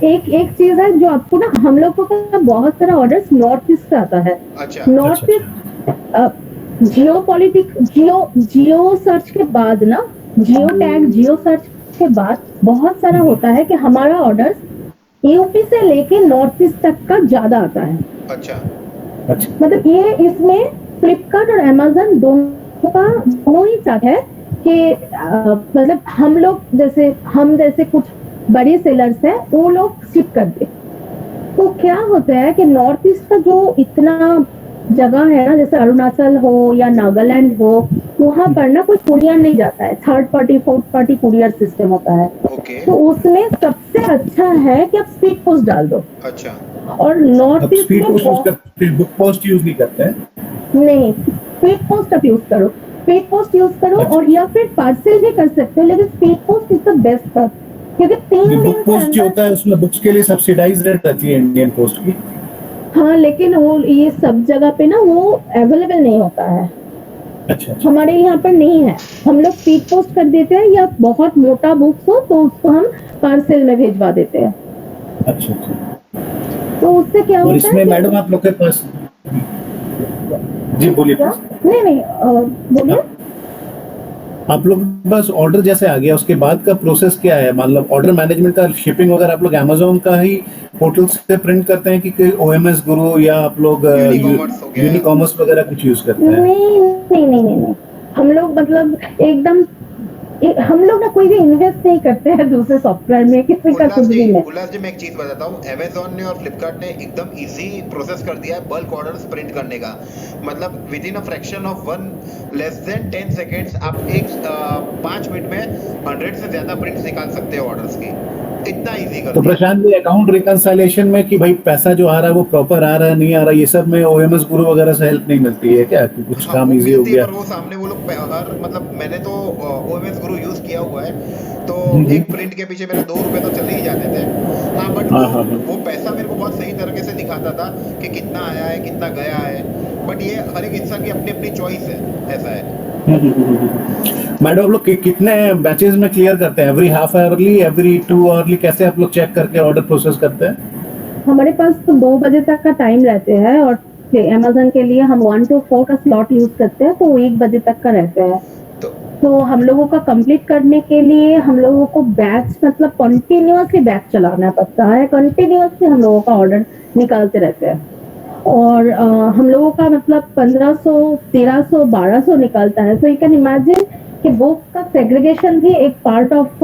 एक एक चीज है जो आपको ना, हम लोग को बहुत सारा ऑर्डर्स नॉर्थ ईस्ट से आता है। अच्छा नॉर्थ अच्छा ईस्ट जियो पॉलिटिक जियो सर्च के बाद ना, जियो टैग जियो सर्च के बाद बहुत सारा होता है कि हमारा ऑर्डर्स यूपी से लेके नॉर्थ ईस्ट तक का ज्यादा आता है। अच्छा अच्छा मतलब ये इसमें फ्लिपकार्ट और अमेजन दोनों ही साथ है कि मतलब हम जैसे कुछ बड़े सेलर्स हैं, वो लोग शिप कर दे। तो क्या होता है कि नॉर्थ ईस्ट का जो इतना जगह है ना, जैसे अरुणाचल हो या नागालैंड हो, वहां पर ना कोई कुरियर नहीं जाता है, third party fourth party courier system होता है। ओके तो उसमें सबसे अच्छा है कि आप स्पीड पोस्ट डाल दो। अच्छा और अब नॉर्थ ईस्ट स्पीड में पोस्ट यूज करते हैं, बुक पोस्ट यूज नहीं करते हैं। नहीं, स्पीड पोस्ट आप यूज करो, स्पीड पोस्ट यूज करो, अच्छा। और या फिर पार्सल भी कर सकते हो, लेकिन speed post is the best first, क्योंकि 3 बुक दिन के पोस्ट जो अंदर। होता है उसमें बुक्स के लिए सब्सिडाइज रेट रहती है इंडियन पोस्ट की। हाँ, लेकिन वो ये सब जगह पे ना वो अवेलेबल नहीं होता है, अच्छा अच्छा हमारे यहाँ पर नहीं है। हम लोग स्पीड पोस्ट कर देते हैं, या बहुत मोटा बुक्स हो तो उसको हम पार्सल में भेजवा देते हैं। अच्छा अच्छा। तो उससे क्या और होता इसमें है कि मैडम आप लोग के पास, जी बोलिए क्या? प्लीज। नहीं, बोलिए। आप लोग के पास ऑर्डर जैसे आ गया उसके बाद का प्रोसेस क्या है, मतलब ऑर्डर मैनेजमेंट का, शिपिंग वगैरह आप लोग अमेजोन का ही पोर्टल से प्रिंट करते हैं कि ओएमएस गुरु या आप लोग यूनिकॉमर्स हो गया। यूनिकॉमर्स वगैरह कुछ यूज करते हैं? नहीं नहीं नहीं नहीं नहीं, हम लोग मतलब एकदम हम लोग ना कोई भी इन्वेस्ट नहीं करते हैं दूसरे सॉफ्टवेयर में, किसी का कुछ भी नहीं। उल्लास जी मैं एक चीज बताता हूँ, अमेजोन ने और फ्लिपकार्ट ने एकदम इजी प्रोसेस कर दिया है बल्क ऑर्डर्स प्रिंट करने का। मतलब with in a fraction of one less than 10 seconds आप 5 मिनट में 100 से ज्यादा प्रिंट्स निकाल सकते हो ऑर्डर्स की, इतना इजी कर तो दिया। प्रशांत जी, अकाउंट रिकंसाइलेशन में कि भाई पैसा जो आ रहा है वो प्रॉपर आ रहा है नहीं आ रहा है, ये सब में ओएमएस गुरु वगैरह से हेल्प नहीं मिलती है क्या, कि कुछ हाँ काम वो इजी हो मिलती है, गया? पर वो सामने वो लोग हर मतलब मैंने तो ओएमएस गुरु यूज किया हुआ है, तो एक प्रिंट के पीछे मेरे 2 रुपए तो चले ही जाते थे। हाँ बट हाँ हाँ हाँ। वो पैसा मेरे को बहुत सही तरीके से दिखाता था कि कितना आया है कितना गया है, बट ये हर एक इंसान की अपनी अपनी चॉइस है, ऐसा है। मैडम आप लोग कितने बैचेस में क्लियर करते हैं, every half hourly, every 2 hourly, कैसे आप लोग चेक करके ऑर्डर प्रोसेस करते हैं? हमारे पास तो 2 बजे तक का टाइम रहते हैं, और अमेजन के लिए हम 1 to 4 का स्लॉट यूज करते हैं, तो वो 1 बजे तक का रहते हैं। तो हम लोगों का कंप्लीट करने के लिए हम लोगों को बैच मतलब कंटिन्यूअसली बैच चलाना पड़ता है, कंटिन्यूअसली हम लोगों का ऑर्डर निकालते रहते हैं। और हम लोगों का मतलब 1500 1300 1200 निकलता है। सो यू कैन इमेजिन कि बुक्स का सेग्रीगेशन भी एक पार्ट ऑफ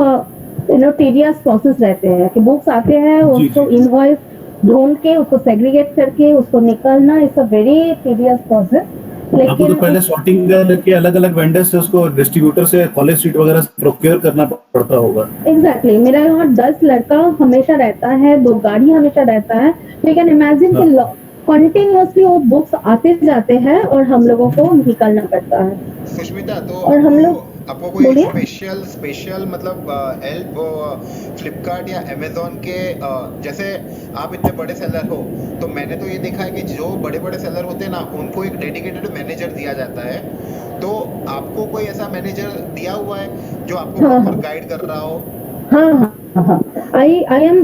टीडियस प्रोसेस रहते हैं, कि बुक्स आते हैं जी, उसको जी। इनवॉइस ढूंढ के उसको सेग्रीगेट करके उसको निकालना, it's a very tedious process. आपको तो लेकिन पहले सॉर्टिंग करके अलग अलग वेंडर से, उसको डिस्ट्रीब्यूटर से, कॉलेज स्ट्रीट वगैरह से प्रोक्योर करना पड़ता होगा। एग्जैक्टली मेरा यहाँ 10 लड़का हमेशा रहता है, 2 गाड़ी हमेशा रहता है। तो यू कैन इमेजिन कि कंटिन्यूअसली वो बुक्स आते जाते हैं और हम लोगों को निकलना पड़ता है। सुष्मिता, तो और हम लोग आपको कोई बोलिए। स्पेशल मतलब हेल्प फ्लिपकार्ट या अमेजोन के जैसे आप इतने बड़े सेलर हो, तो मैंने तो ये देखा है कि जो बड़े बड़े सेलर होते हैं ना, उनको एक डेडिकेटेड मैनेजर दिया जाता है। तो आपको कोई ऐसा मैनेजर दिया हुआ है जो आपको हाँ, प्रॉपर गाइड कर रहा हो? हाँ हाँ हाँ, I am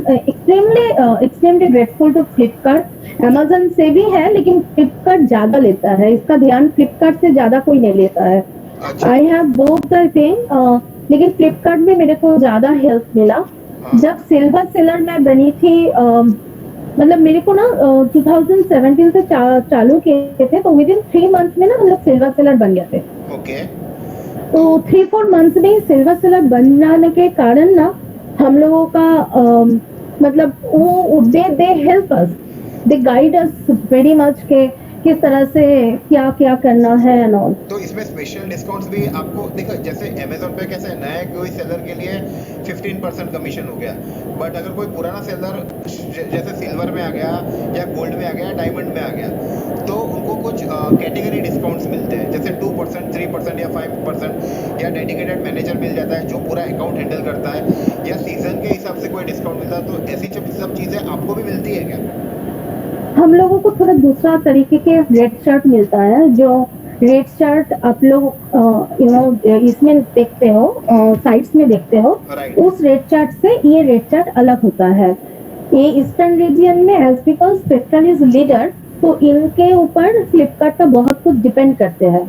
extremely grateful to Flipkart. Amazon से भी है, लेकिन फ्लिपकार्ट ज्यादा लेता है, इसका ध्यान फ्लिपकार्ट से ज्यादा कोई नहीं लेता है। अच्छा। I have both the thing, लेकिन फ्लिपकार्ट में मेरे को ज्यादा हेल्प मिला। हाँ। जब सिल्वर सेलर मैं बनी थी, मतलब मेरे को ना 2017 से चालू किए थे, तो विद इन 3 मंथ्स में ना हम लोग सिल्वर सेलर बन गए थे। ओके। तो 3-4 मंथ्स में सिल्वर सेलर बन जाने के कारण ना हम लोगों का मतलब वो they help us, they guide us very much के किस तरह से क्या क्या करना है एंड ऑल। तो इसमें स्पेशल डिस्काउंट्स भी आपको देखो, जैसे अमेजोन पे कैसे नया कोई सेलर के लिए 15% कमीशन हो गया, बट अगर कोई पुराना सेलर जैसे सिल्वर में आ गया या गोल्ड में आ गया, डायमंड में आ गया, तो उनको कुछ कैटेगरी डिस्काउंट्स मिलते हैं, जैसे 2%, 3% या 5%, या डेडिकेटेड मैनेजर मिल जाता है जो पूरा अकाउंट हैंडल करता है, या सीजन के हिसाब से कोई डिस्काउंट मिलता है। तो ऐसी सब चीजें आपको भी मिलती है क्या? हम लोगों को थोड़ा दूसरा तरीके के रेड शर्ट मिलता है, जो रेट चार्ट आप लोग इसमें देखते हो, साइट्स में देखते हो, राइट। उस रेट चार्ट से ये रेट चार्ट अलग होता है। ये ईस्टर्न रीजन में as because Spectral is leader, तो इनके ऊपर फ्लिपकार्ट का बहुत कुछ डिपेंड करते हैं।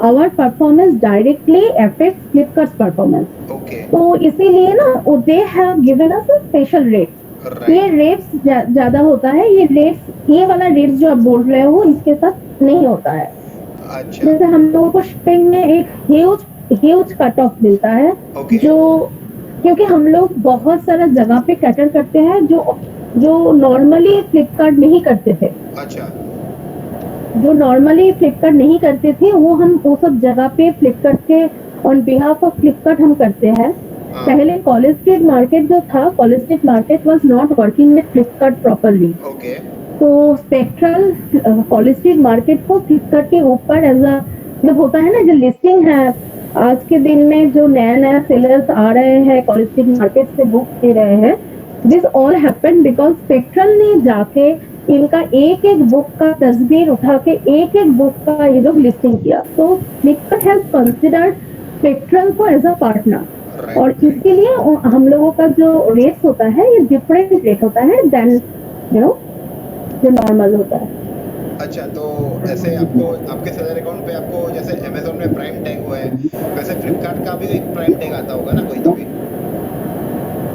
Our performance directly affect Flipkart performance. Okay. तो इसीलिए ना they have given us a special rate. ये रेट्स ज्यादा होता है, ये वाला रेट्स जो आप बोल रहे हो इसके साथ नहीं होता है। अच्छा। जैसे हम लोगों को शिपिंग में एक ह्यूज कट ऑफ मिलता है, ओके। जो क्योंकि हम लोग बहुत सारा जगह पे कैटर करते हैं जो नॉर्मली फ्लिपकार्ट नहीं करते थे। अच्छा। जो नॉर्मली फ्लिपकार्ट नहीं करते थे वो सब जगह पे फ्लिपकार्ट के ऑन बिहाफ ऑफ फ्लिपकार्ट हम करते हैं। हाँ। पहले कॉलेज स्ट्रीट मार्केट जो था, college street market was not working with Flipkart properly. Okay. तो स्पेक्ट्रल कॉलेज स्ट्रीट मार्केट को फ्लिपकार्ट के ऊपर एज अ जब होता है ना, जो लिस्टिंग है आज के दिन में, जो नया सेलर्स आ रहे हैं कॉलेज स्ट्रीट मार्केट से बुक दे रहे हैं, this all happened because spectral ने जाके इनका एक एक बुक का तस्वीर उठा के एक एक बुक का ये लोग लिस्टिंग किया। तो फ्लिपकार्ट हैज कंसिडर्ड स्पेक्ट्रल को एज अ पार्टनर, और इसके लिए हम लोगों का जो रेट होता है ये डिफरेंट रेट होता है देन जो नॉर्मल होता है। अच्छा, तो ऐसे आपको आपके सेलर अकाउंट पे आपको जैसे अमेज़न में प्राइम टैग हुआ है, वैसे फ्लिपकार्ट का भी एक प्राइम टैग आता होगा ना कोई तो भी?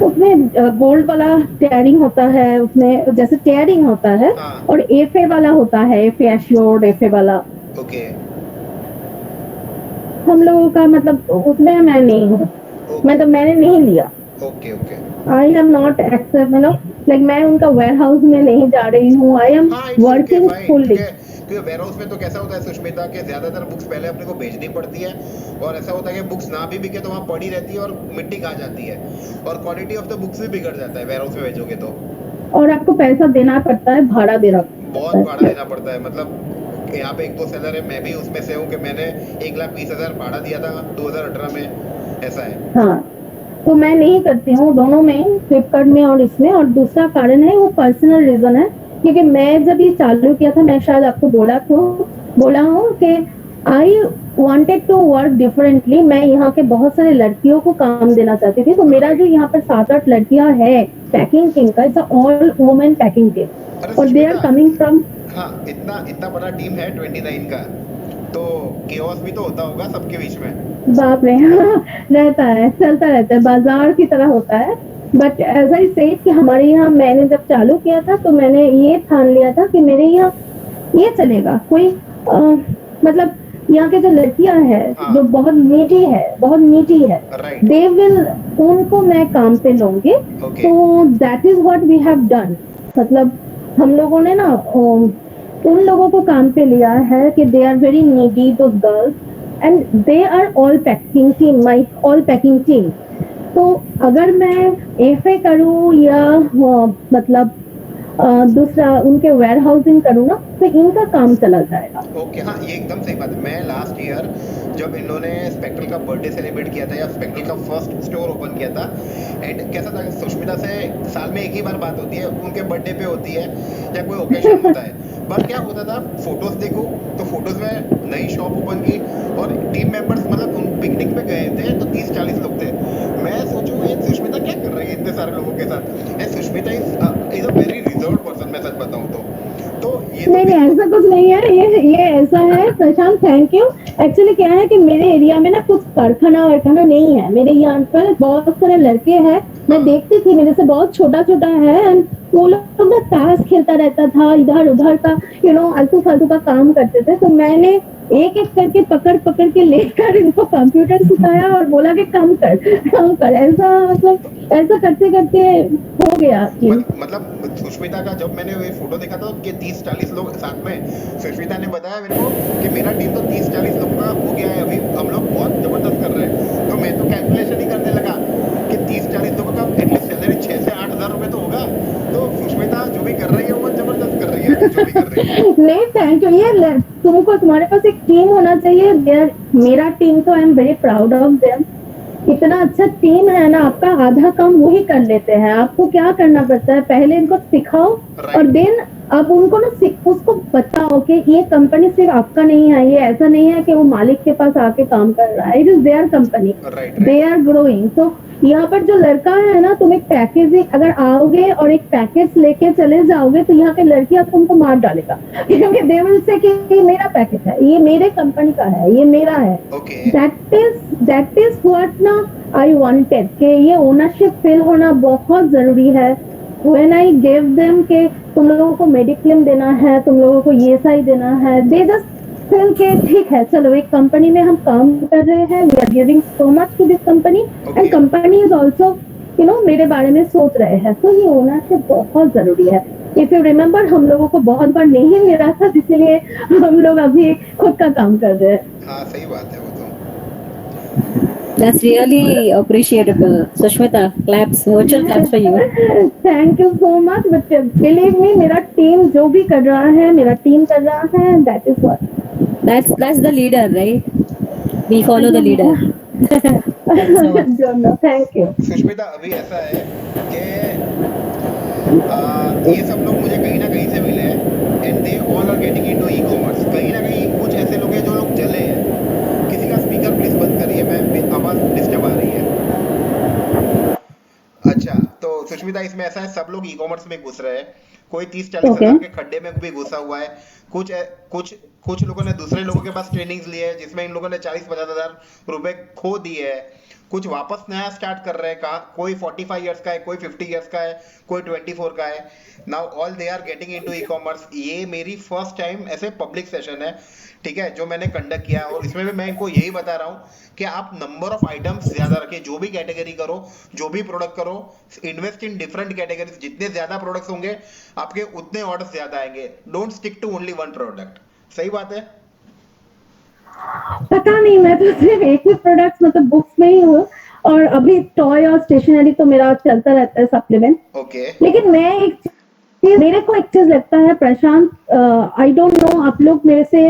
उसमें गोल्ड वाला टेयरिंग होता है, उसमें जैसे टेयरिंग होता है, हाँ। और एफए वाला होता है, एफए एश्योर्ड, एफए वाला। ओके। हम लोगों का मतलब उसमें मैं नहीं हूँ, मतलब मैंने नहीं लिया। Okay okay. I am not accept, like मैं उनका वेयर हाउस में नहीं जा रही हूँ। आई एम हाँ, it's okay working fine. Fully. क्योंकि वेयर हाउस में तो कैसा होता है सुष्मिता के ज्यादातर बुक्स पहले अपने को भेजनी पड़ती है, और ऐसा होता है कि बुक्स ना भी बिके तो वहाँ पड़ी रहती है और मिट्टी खा जाती है, और क्वालिटी ऑफ द बुक्स भी बिगड़ जाता है वेयर हाउस में भेजोगे तो। और आपको पैसा देना पड़ता है, भाड़ा देना बहुत भाड़ा देना पड़ता है। मतलब यहाँ पे एक दो सेलर है, मैं भी उसमें से हूँ कि मैंने 1,20,000 भाड़ा दिया था 2018 में, ऐसा है। हाँ, तो मैं नहीं करती हूँ दोनों में, फ्लिपकार्ट में और इसमें। और दूसरा कारण है वो पर्सनल रीजन है, क्योंकि मैं जब ये चालू किया था, मैं शायद आपको बोला हूँ कि I wanted to work differently. मैं यहाँ के बहुत सारे लड़कियों को काम देना चाहती थी। तो मेरा जो यहाँ पर 7-8 लड़कियां है पैकिंग टीम का, it's all women packing team, और दे आर कमिंग फ्रॉम। हाँ, इतना बड़ा टीम है 29 का, तो केओस भी तो होता होगा सबके बीच में। बाप रे, रहता है, चलता रहता है, बाजार की तरह होता है। बट एज आई सेड कि हमारे यहाँ मैंने जब चालू किया था तो मैंने ये ठान लिया था कि मेरे यहाँ ये चलेगा। कोई मतलब यहाँ के जो लड़कियां हैं हाँ। जो बहुत नीडी है, राइट। दे विल, उनको मैं काम पे लूंगी। ओके। तो that is what we have done. मतलब हम लोगों ने ना उन लोगों को काम पे लिया है कि दे आर वेरी नीडी, दो girls, and they are all packing team, my all packing team. तो अगर मैं एफए करूँ या मतलब दूसरा उनके वेयर हाउसिंग करूँ ना, तो इनका काम चला जाएगा। ओके। हाँ, ये एकदम सही बात है। मैं लास्ट ईयर जब इन्होंने स्पेक्ट्रल का बर्थडे सेलिब्रेट किया था, या स्पेक्ट्रल का फर्स्ट स्टोर ओपन किया था, एंड कैसा था, सुष्मिता से साल में एक ही बार बात होती है, उनके बर्थडे पे होती है या कोई ओकेजन होता है। बट क्या होता था, फोटोज देखो तो फोटोज में नई शॉप ओपन की, और टीम मेंबर्स, मतलब उन पिकनिक पे गए थे तो 30-40 लोग थे। मैं सोचूं ये सुष्मिता क्या कर रही है इतने सारे लोगों के साथ। And Sushmita is a very reserved person, मैं सच बताऊं तो ये नहीं नहीं, ऐसा कुछ नहीं है। ये ऐसा है प्रशांत, थैंक यू। एक्चुअली क्या है कि मेरे एरिया में ना कुछ कारखाना वारखाना नहीं है। मेरे यहाँ पर बहुत सारे लड़के हैं, मैं देखती थी, मेरे से बहुत छोटा है, एंड वो लोग ना ताश खेलता रहता था, इधर उधर का आलतू फालतू का काम करते थे। तो मैंने एक एक करके पकड़ के लेकर इनको कंप्यूटर सिखाया और बोला कि काम कर। ऐसा मतलब ऐसा करते करते हो गया कि मतलब सुष्मिता का जब मैंने ये फोटो देखा था कि 30-40 लोग साथ में, सुष्मिता ने बताया मेरे को कि मेरा टीम तो 30-40 लोगों का हो गया है अभी, हम लोग बहुत जबरदस्त कर रहे हैं। तो मैं तो कैलकुलेशन ही करने लगा कि 30-40 लोगों का एटलीस्ट सैलरी 6 से 8 हज़ार रुपए तो होगा। तो सुष्मिता जो भी कर रही है वो जबरदस्त कर रही है, जो भी कर रही है। नहीं, थैंक यू। ये तुमको, तुम्हारे पास एक टीम होना चाहिए। मेरा टीम तो I am very proud of them. इतना अच्छा टीम है ना, आपका आधा काम वही कर लेते हैं। आपको क्या करना पड़ता है, पहले इनको सिखाओ और देन आप उनको ना उसको बताओ कि ये कंपनी सिर्फ आपका नहीं है, ये ऐसा नहीं है कि वो मालिक के पास आके काम कर रहा है, it is their company, right they right are growing. तो यहाँ पर जो लड़का है ना, तुम एक पैकेज अगर आओगे और एक पैकेज लेके चले जाओगे तो यहाँ के लड़कियां तुमको मार डालेगा क्योंकि दे विल से कि ये मेरा पैकेज है, ये मेरे कंपनी का है, ये मेरा है। ओके दैट इज व्हाट ना आई वांटेड कि ये ओनरशिप फील होना बहुत जरूरी है। व्हेन आई गिव देम के तुम लोगों को मेडिक्लेम देना है, तुम लोगों को ESI देना है, दे जस्ट फील के ठीक है, चलो एक कंपनी में हम काम कर रहे हैं, we are giving so much to this company and company is also मेरे बारे में सोच रहे हैं। तो ये ओनरशिप बहुत जरूरी है। इफ यू रिमेम्बर, हम लोगों को बहुत बार नहीं मिला था, इसलिए हम लोग अभी खुद का काम कर रहे हैं। हाँ सही बात है वो तो। That's really appreciable. Sushmita, claps, virtual claps for you. Thank you so much, but believe me, मेरा टीम जो भी कर रहा है, मेरा टीम कर रहा है, that is what. That's the leader, right? We follow the leader. Thank you. Sushmita अभी ऐसा है कि ये सब लोग मुझे कहीं ना कहीं से मिले हैं and they all are getting into e commerce. कहीं ना कहीं कुछ ऐसे लोग हैं जो लोग जले हैं। किसी का स्पीकर प्लीज बंद करिए, मैं आवाज डिस्टर्ब आ रही है। अच्छा, तो सुष्मिता इसमें ऐसा है, सब लोग ई कॉमर्स में घुस रहे हैं। कोई 30-40 Okay. हजार के खड्डे में भी घुसा हुआ है। कुछ कुछ कुछ लोगों ने दूसरे लोगों के पास ट्रेनिंग्स लिए है जिसमें इन लोगों ने 40-50 हजार रुपए खो दिए है। कुछ वापस नया स्टार्ट कर रहे हैं। कहाँ कोई 45 इयर्स का है, कोई 50 इयर्स का है, कोई 24 का है। Now all they are getting into e commerce. ये मेरी फर्स्ट टाइम ऐसे पब्लिक सेशन है, ठीक है, जो मैंने कंडक्ट किया है। और इसमें भी मैं इनको यही बता रहा हूँ कि आप नंबर ऑफ आइटम्स ज्यादा रखें। जो भी कैटेगरी करो, जो भी प्रोडक्ट करो, इन्वेस्ट इन डिफरेंट कैटेगरीज। जितने ज्यादा प्रोडक्ट्स होंगे आपके उतने ऑर्डर्स ज्यादा आएंगे। Don't stick to only one product. सही बात है? पता नहीं, मैं तो सिर्फ एक ही प्रोडक्ट्स मतलब बुक्स में ही हूँ, और अभी टॉय और स्टेशनरी तो मेरा चलता रहता है, सप्लीमेंट। ओके लेकिन मैं एक चीज, मेरे को एक चीज लगता है प्रशांत, आई डोंट नो आप लोग मेरे से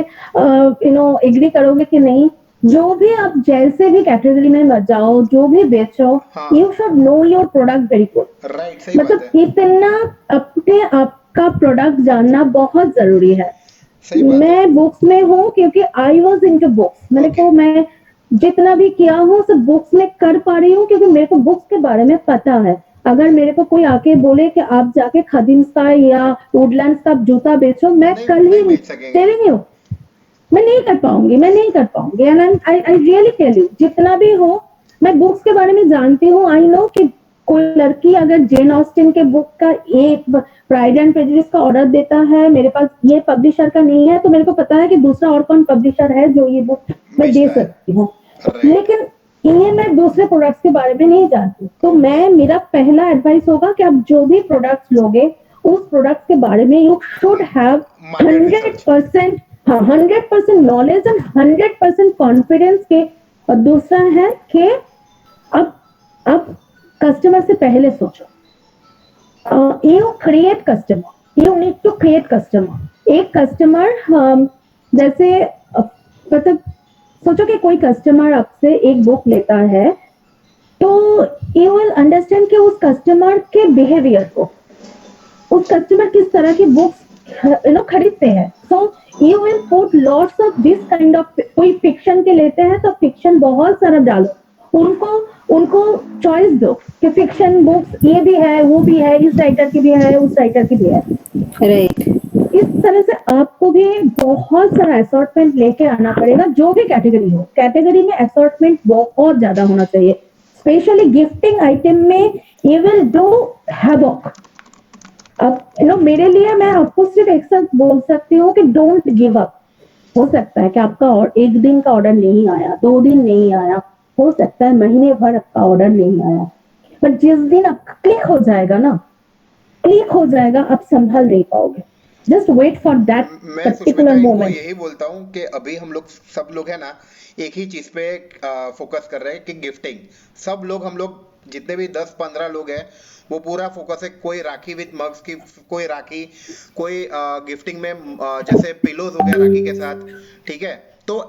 एग्री करोगे कि नहीं, जो भी आप जैसे भी कैटेगरी में मत जाओ, जो भी बेचो, हाँ। You should know your product very good. Right, सही बात मतलब है। इतना अपने आपका प्रोडक्ट जानना बहुत जरूरी है। सही बात है। मैं बुक्स में हूँ क्योंकि आई वॉज इनटू बुक्स। मेरे को, मैं जितना भी किया हूँ सब बुक्स में कर पा रही हूँ क्योंकि मेरे को बुक्स के बारे में पता है। अगर मेरे को कोई आके बोले कि आप जाके खादिम्स का या वुडलैंड्स का जूता बेचो, मैं कल ही नहीं बेच सकेंगे। टेलिंग यू, मैं नहीं कर पाऊंगी। And I really tell you, जितना भी हो, मैं बुक्स के बारे में जानती हूँ। आई नो कि कोई लड़की अगर जेन ऑस्टिन के बुक का एक प्राइड एंड प्रेजुडिस का ऑर्डर देता है, मेरे पास ये पब्लिशर का नहीं है, तो मेरे को पता है कि दूसरा और कौन पब्लिशर है जो ये बुक मैं दे बेचता है। सकती हूँ। Right. लेकिन ये मैं दूसरे प्रोडक्ट्स के बारे में नहीं जानती। तो मेरा पहला एडवाइस होगा कि आप जो भी प्रोडक्ट्स लोगे, उस प्रोडक्ट्स के बारे में you should have Market research. 100%, हाँ 100% नॉलेज एंड 100% कॉन्फिडेंस के। और दूसरा है कि अब कस्टमर से पहले सोचो, you create customer, you need to create customer। एक कस्टमर, जैसे मतलब सोचो कि कोई कस्टमर आपसे एक बुक लेता है, तो यू विल अंडरस्टैंड कि उस कस्टमर के बिहेवियर को, उस कस्टमर किस तरह की बुक्स खरीदते हैं। So you will put lots of this kind of, कोई फिक्शन के लेते हैं तो फिक्शन बहुत सारा डालो, उनको चॉइस दो कि फिक्शन बुक्स ये भी है, वो भी है, इस राइटर की भी है, उस राइटर की भी है। Right. इस तरह से आपको भी बहुत सारा असॉर्टमेंट लेके आना पड़ेगा। जो भी कैटेगरी हो, कैटेगरी में असॉर्टमेंट बहुत ज्यादा होना चाहिए। स्पेशली गिफ्टिंग आइटम में ये विल डू हैवॉक। अब मेरे लिए, मैं आपको सिर्फ एक साथ बोल सकती हूँ कि डोंट गिव अप। हो सकता है कि आपका एक दिन का ऑर्डर नहीं आया, 2 दिन नहीं आया, हो सकता है महीने भर आपका ऑर्डर नहीं आया, पर जिस दिन आपका क्लिक हो जाएगा, आप संभाल नहीं पाओगे। जस्ट वेट फॉर दैट मैं सुष्मिता पर्टिकुलर इनको मोमेंट। यही बोलता हूँ कि अभी हम लोग सब लोग है ना, एक ही चीज पे फोकस कर रहे हैं कि गिफ्टिंग। सब लोग, हम लोग जितने भी 10-15 लोग हैं, वो पूरा फोकस है। कोई राखी विद मग्स की, कोई राखी, कोई गिफ्टिंग में जैसे पिलोज हो गया राखी के साथ, ठीक है। तो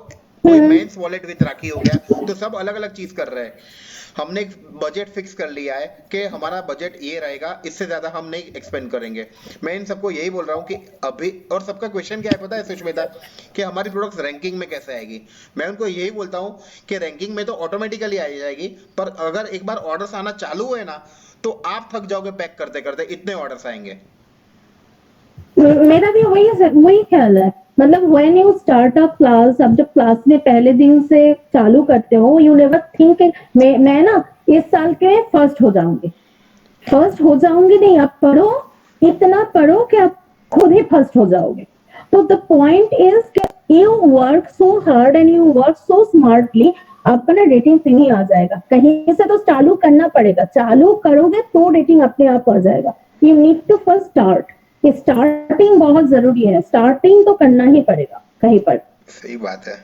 कोई मेंस वॉलेट विद राखी हो गया, तो सब अलग अलग चीज कर रहे हैं। हमने एक बजट फिक्स कर लिया है कि हमारा बजट ये रहेगा, इससे ज्यादा हम नहीं एक्सपेंड करेंगे। मैं इन सबको यही बोल रहा हूँ कि अभी, और सबका क्वेश्चन क्या है पता है सुष्मिता, कि हमारी प्रोडक्ट्स रैंकिंग में कैसे आएगी। मैं उनको यही बोलता हूँ कि रैंकिंग में तो ऑटोमेटिकली आ जाएगी, पर अगर एक बार ऑर्डर्स आना चालू हुए ना, तो आप थक जाओगे पैक करते करते, इतने ऑर्डर्स आएंगे। मेरा भी वही ख्याल है। मतलब when you start a class, अब जब क्लास में पहले दिन से चालू करते हो, यू नेवर थिंक मैं ना इस साल के फर्स्ट हो जाऊंगी नहीं। आप पढ़ो, इतना पढ़ो कि आप खुद ही फर्स्ट हो जाओगे। तो द पॉइंट इज कि you work so hard and you work so smartly, आपका ना रेटिंग नहीं आ जाएगा। कहीं से तो चालू करना पड़ेगा, चालू करोगे तो रेटिंग अपने आप आ जाएगा। You need to first start. Starting बहुत जरूरी है, स्टार्टिंग तो करना ही पड़ेगा कहीं पर। सही बात है।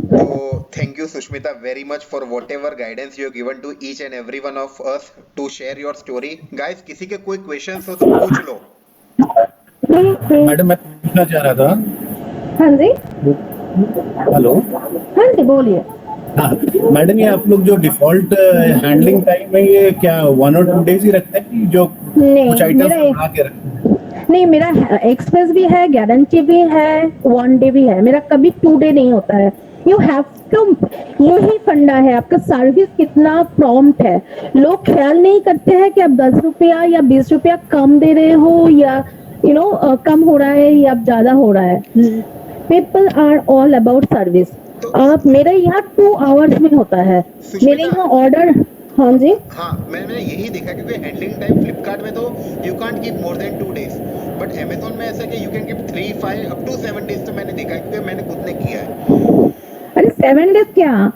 तो thank you Sushmita very much for whatever guidance you given to each and every one of us to share your story. Guys, किसी के कोई क्वेश्चंस हो तो पूछ लो। मैडम मैं पूछना चाह रहा था। हाँ जी, हेलो। हाँ जी, बोलिए। हाँ मैडम, ये आप लोग जो डिफॉल्ट हैंडलिंग टाइम है, ये क्या 1 और 2 डेज ही रखते हैं कि जो कुछ आइटम्स बढ़ा के रखते हैं? नहीं, मेरा एक्सप्रेस भी है, गारंटी भी है, 1 डे भी है। मेरा कभी 2 डे नहीं होता है। यू हैव टू, यही फंडा है आपका। सर्विस कितना प्रॉम्प्ट है। लोग ख्याल नहीं करते हैं कि आप 10 रुपया या 20 रुपया कम दे रहे हो, या कम हो रहा है या ज्यादा हो रहा है। People are all about service. आप मेरे यहाँ 2 आवर्स में होता है। मेरे यहाँ ऑर्डर, हाँ जी, हाँ मैंने यही देखा, क्योंकि हैंडलिंग टाइम फ्लिपकार्ट में तो you can't keep more than 2 days, but Amazon में ऐसा कि you can keep 3, 5 up to 7 days. तो मैंने देखा है, क्योंकि मैंने खुद ने किया है। अरे 7 डेज क्या,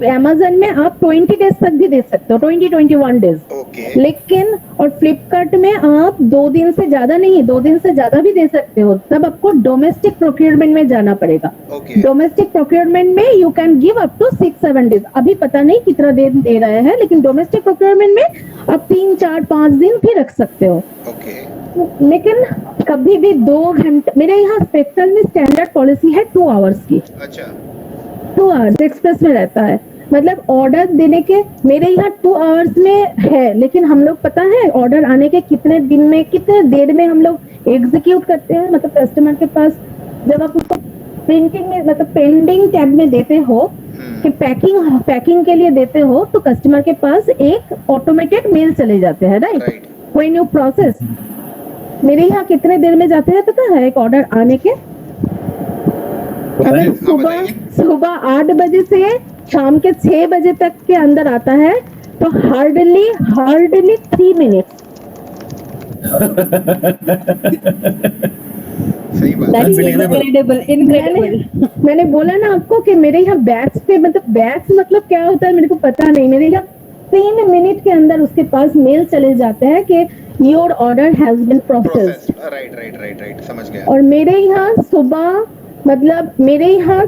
अमेज़न में आप 20 डेज तक भी दे सकते हो, 20-21 डेज। ओके। लेकिन और फ्लिपकार्ट में आप 2 दिन से ज्यादा नहीं, 2 दिन से ज्यादा भी दे सकते हो। तब आपको डोमेस्टिक प्रोक्योरमेंट में जाना पड़ेगा। ओके। डोमेस्टिक प्रोक्योरमेंट में you can give up to 6-7 days. अभी पता नहीं कितना दिन दे रहे हैं, लेकिन डोमेस्टिक प्रोक्योरमेंट में आप 3, 4, 5 दिन भी रख सकते हो। ओके। लेकिन कभी भी 2 घंटे, मेरे यहाँ स्पेक्ट्रल में स्टैंडर्ड पॉलिसी है 2 आवर्स की। अच्छा। 2 आवर्स एक्सप्रेस में रहता है। मतलब ऑर्डर देने के मेरे यहाँ 2 आवर्स में है, लेकिन हम लोग पता है ऑर्डर आने के कितने दिन में, कितने देर में हम लोग एग्जीक्यूट करते हैं। मतलब कस्टमर के पास जब आप उसको प्रिंटिंग में, मतलब पेंडिंग टैब में देते हो कि पैकिंग के लिए देते हो, तो कस्टमर के पास एक ऑटोमेटेड मेल चले जाते हैं, राइट? व्हेन यू प्रोसेस, मेरे यहाँ कितने देर में जाते हैं पता है एक ऑर्डर आने के? अगर सुबह 8 बजे से शाम के 6 बजे तक के अंदर आता है, तो हार्डली 3 मिनट। सही बात That है। is incredible. मैंने बोला ना आपको कि मेरे यहाँ बैच पे, मतलब बैच मतलब क्या होता है मेरे को पता नहीं। मेरे यहाँ 3 मिनट के अंदर उसके पास मेल चले जाते हैं कि your order has been processed. Right, समझ गया। और मेरे यहाँ सुबह, मतलब मेरे यहाँ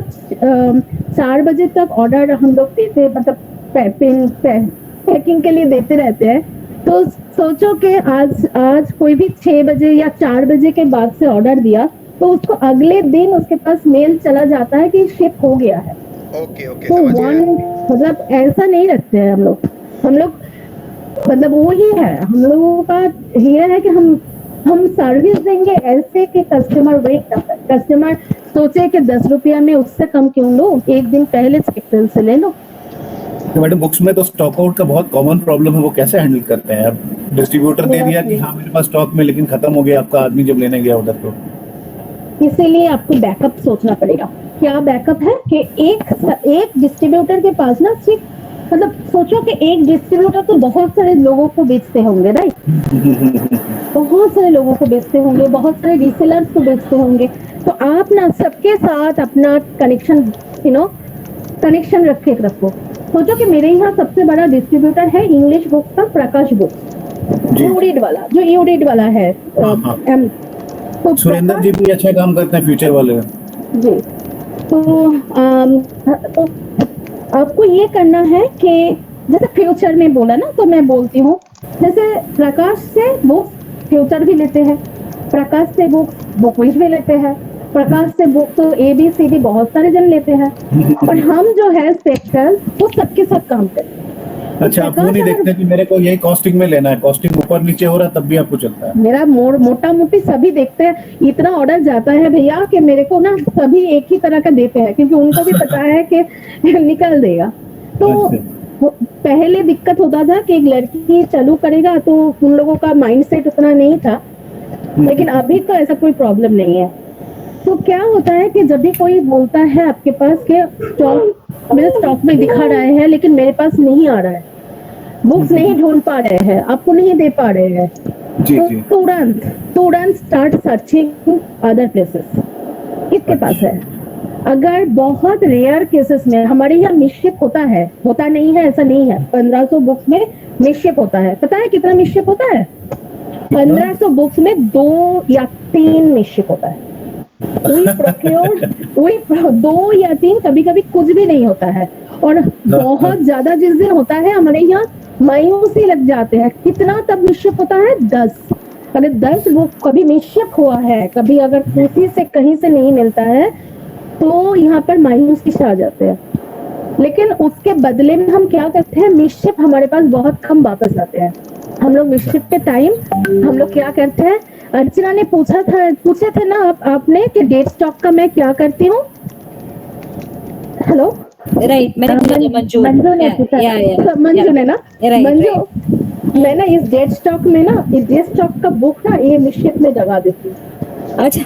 4 बजे तक ऑर्डर हम लोग देते, मतलब पैकिंग के लिए देते रहते हैं। तो सोचो कि आज कोई भी 6 बजे या 4 बजे के बाद से ऑर्डर दिया, तो उसको अगले दिन उसके पास मेल चला जाता है कि शिप हो गया है। ओके, तो समझ गया। मतलब ऐसा नहीं रखते हैं हम लोग मतलब वो ही है हम लोगों का। ये है कि हम सर्विस देंगे ऐसे कि कस्टमर वेट ना करे, कस्टमर सोचे कि 10 रुपया में उससे कम क्यों लो, एक दिन पहले सेक्टर से ले लो। तो मैडम, बुक्स में तो स्टॉक आउट का बहुत कॉमन प्रॉब्लम है, वो कैसे हैंडल करते हैं आप? डिस्ट्रीब्यूटर दे दिया कि हाँ मेरे पास स्टॉक में, लेकिन खत्म हो गया आपका आदमी जब लेने गया उधर, तो इसीलिए आपको बैकअप सोचना पड़ेगा। क्या बैकअप है कि एक डिस्ट्रीब्यूटर के पास ना सिर्फ, मतलब सोचो कि एक डिस्ट्रीब्यूटर तो बहुत सारे लोगों को बेचते होंगे, राइट? बहुत सारे लोगों को बेचते होंगे, बहुत सारे रीसेलर्स को बेचते होंगे। तो आप ना सबके साथ अपना कनेक्शन रखो। सोचो कि मेरे यहाँ सबसे बड़ा डिस्ट्रीब्यूटर है इंग्लिश बुक्स का, प्रकाश बुक्स, यूरीड वाला है। तो सुरेंद्र जी भी अच्छा काम करते हैं, फ्यूचर वाले जी। तो आपको ये करना है कि जैसे फ्यूचर में बोला ना, तो मैं बोलती हूँ, जैसे प्रकाश से बुक्स फ्यूचर भी लेते हैं, प्रकाश से बुक विश भी लेते हैं, प्रकाश से बुक तो ABCD बहुत सारे जन लेते हैं, और हम जो है स्पेक्ट्रल वो सबके साथ काम करते हैं। अच्छा, आप वो नहीं देखते कि मेरे को यही कॉस्टिंग में लेना है, कॉस्टिंग ऊपर नीचे हो रहा तब भी आपको चलता है? मेरा मोटा मोटी सभी देखते हैं, इतना ऑर्डर जाता है भैया कि मेरे को ना सभी एक ही तरह का देते हैं, क्योंकि उनको भी पता है कि निकल देगा। तो पहले दिक्कत होता था कि एक लड़की चालू करेगा तो उन लोगों का माइंडसेट उतना नहीं था, लेकिन अभी तो ऐसा कोई प्रॉब्लम नहीं है। तो क्या होता है कि जब भी कोई बोलता है आपके पास कि स्टॉक मेरे स्टॉक में दिखा रहा है लेकिन मेरे पास नहीं आ रहा है, बुक्स नहीं ढूंढ पा रहे हैं, आपको नहीं दे पा रहे हैं, तो तुरंत स्टार्ट सर्चिंग अदर प्लेसेस। किसके पास है? अगर बहुत रेयर केसेस में हमारे यहाँ मिसशिप होता है, होता नहीं है ऐसा नहीं है, 1500 बुक्स में मिसशिप होता है। पता है कितना मिसशिप होता है? 1500 बुक्स में 2 या 3 मिसशिप होता है। वही 2 या 3, कभी कभी कुछ भी नहीं होता है। और बहुत ज्यादा जिस दिन होता है हमारे यहाँ मायूसी लग जाते हैं। कितना तब मिसशिप होता है? 10। अगर 10 बुक कभी मिसशिप हुआ है, कभी अगर किसी से कहीं से नहीं मिलता है, तो यहाँ पर मायूसी आ जाते हैं। लेकिन उसके बदले में हम क्या करते हैं, मिसशिप हमारे पास बहुत कम वापस आते हैं। हम लोग मिसशिप के टाइम हम लोग क्या करते हैं, अर्चना ने पूछे थे ना आपने कि डेट स्टॉक का मैं क्या करती हूँ। हेलो, राइट, मैंने मंजू ने पूछा, मंजू ने ना, मंजू मैं ना इस डेट स्टॉक में ना, इस डेट स्टॉक का बुक ना ये मिसशिप में जगा देती हूँ। अच्छा,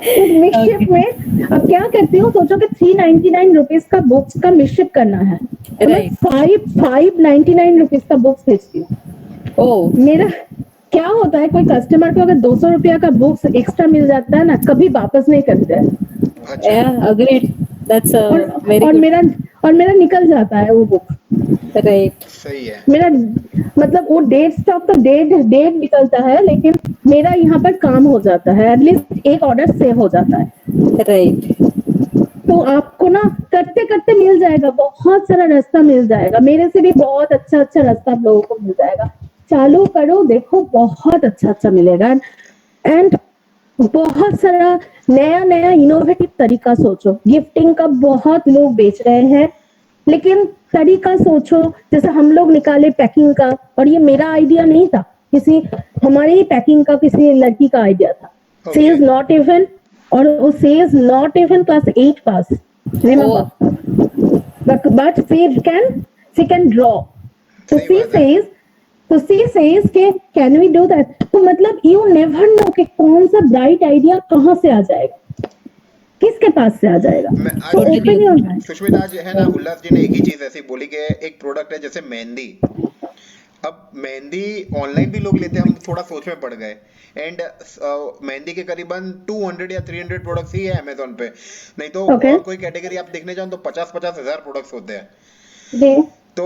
मिसशिप में अब क्या करती हूँ, सोचो कि 399 रुपीज का बुक्स का मिसशिप करना है, तो मैं 599 रुपीज का बुक्स बेचती हूँ। मेरा क्या होता है, कोई कस्टमर को अगर 200 रुपया का बुक्स एक्स्ट्रा मिल जाता है ना, कभी वापस नहीं करते हैं। Agreed, that's very good. और मेरा निकल जाता है वो बुक। राइट, सही है। मेरा मतलब वो डेट स्टॉक तो डेट निकलता है, लेकिन मेरा यहाँ पर काम हो जाता है, एटलीस्ट एक ऑर्डर सेव हो जाता है। राइट, तो आपको ना करते करते मिल जाएगा, बहुत सारा रास्ता मिल जाएगा। मेरे से भी बहुत अच्छा रास्ता आप लोगों को मिल जाएगा। चालू करो, देखो बहुत अच्छा मिलेगा। एंड बहुत सारा नया इनोवेटिव तरीका सोचो। गिफ्टिंग का बहुत लोग बेच रहे हैं, लेकिन तरीका सोचो। जैसे हम लोग निकाले पैकिंग का, और ये मेरा आइडिया नहीं था, हमारे ही पैकिंग का किसी लड़की का आइडिया था। शी इज नॉट इवन, और वो she is not even class 8 pass, remember, but she can draw. तो शी सेज के कैन वी डू दैट। तो मतलब यू नेवर नो कि कौन सा ब्राइट आइडिया कहाँ से आ जाएगा, किसके पास से आ जाएगा। तो सुष्मिता आज है ना, उल्लास जी ने एक ही चीज ऐसी बोली कि एक प्रोडक्ट है जैसे मेहंदी। अब मेहंदी ऑनलाइन भी लोग लेते हैं, हम थोड़ा सोच में पड़ गए। एंड मेहंदी के करीबन 200 या 300 प्रोडक्ट्स ही है अमेजोन पे, नहीं तो और कोई कैटेगरी आप देखने जाओ तो 50-50 हजार प्रोडक्ट्स होते हैं। तो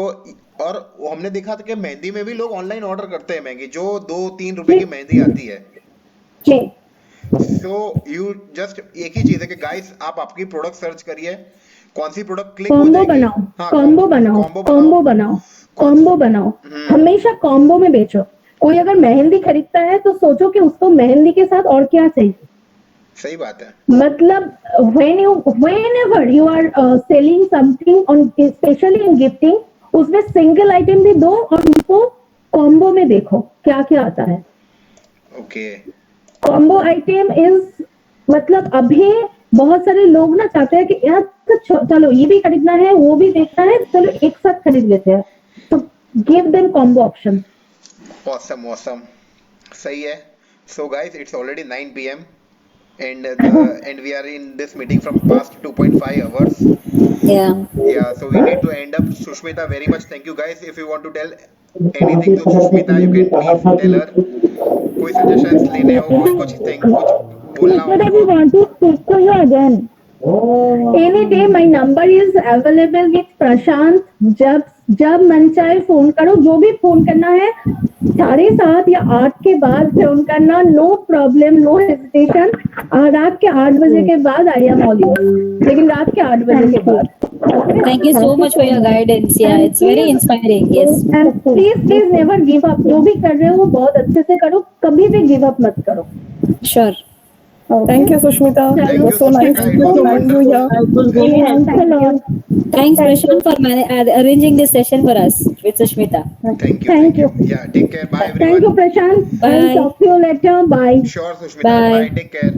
और हमने देखा था कि मेहंदी में भी लोग ऑनलाइन ऑर्डर करते हैं महंगी, जो 2-3 रुपए की मेहंदी आती है। सो यू जस्ट एक ही चीज है कि गाइस आप आपकी प्रोडक्ट सर्च करिए, कौन सी प्रोडक्ट क्लिक हो जाएगी। कॉम्बो बनाओ, हमेशा कॉम्बो में बेचो। कोई अगर मेहंदी खरीदता है तो सोचो कि उसको मेहंदी के साथ और क्या चाहिए। सही बात है। मतलब whenever you are selling something on, especially in gifting, उसमें सिंगल आइटम भी दो और उनको कॉम्बो में देखो क्या क्या आता है। ओके, कॉम्बो आइटम इज मतलब अभी बहुत सारे लोग ना चाहते हैं कि यार चलो ये भी खरीदना है, वो भी देखना है, चलो एक साथ खरीद लेते हैं। तो give them combo option. Awesome, सही है। So guys, it's already 9 PM and we are in this meeting from past 2.5 hours. Yeah, so we need to end up. Sushmita, very much thank you guys. If you want to tell anything to Sushmita, you can please tell her. कोई suggestions लेने हो, कोई कुछ बोलना हो। But I want to speak to you again. Any day my number is available with प्रशांत। जब मन चाहे फोन करो, जो भी फोन करना है 7:30 या 8 के बाद फोन करना, नो प्रॉब्लम, नो हेजिटेशन। रात के 8 बजे के बाद आई एम ऑल योर्स, लेकिन रात के 8 बजे के बाद। Thank you so much for your guidance. Yeah, it's very inspiring. Yes. And please never give up. जो भी कर रहे हो बहुत अच्छे से करो, कभी भी गिव अप मत करो। Sure. Thank you, Sushmita. Thank It you, was so nice. Sushmita. It was Nice to wonderful. hear. It was really helpful. Thanks, Prashant, for arranging this session for us with Sushmita. Thank you. Thank you. Yeah, take care. Bye, Thank you, everyone. Prashant. Bye. I'll talk to you later. Bye. Sure, Sushmita. Bye. Bye. Take care.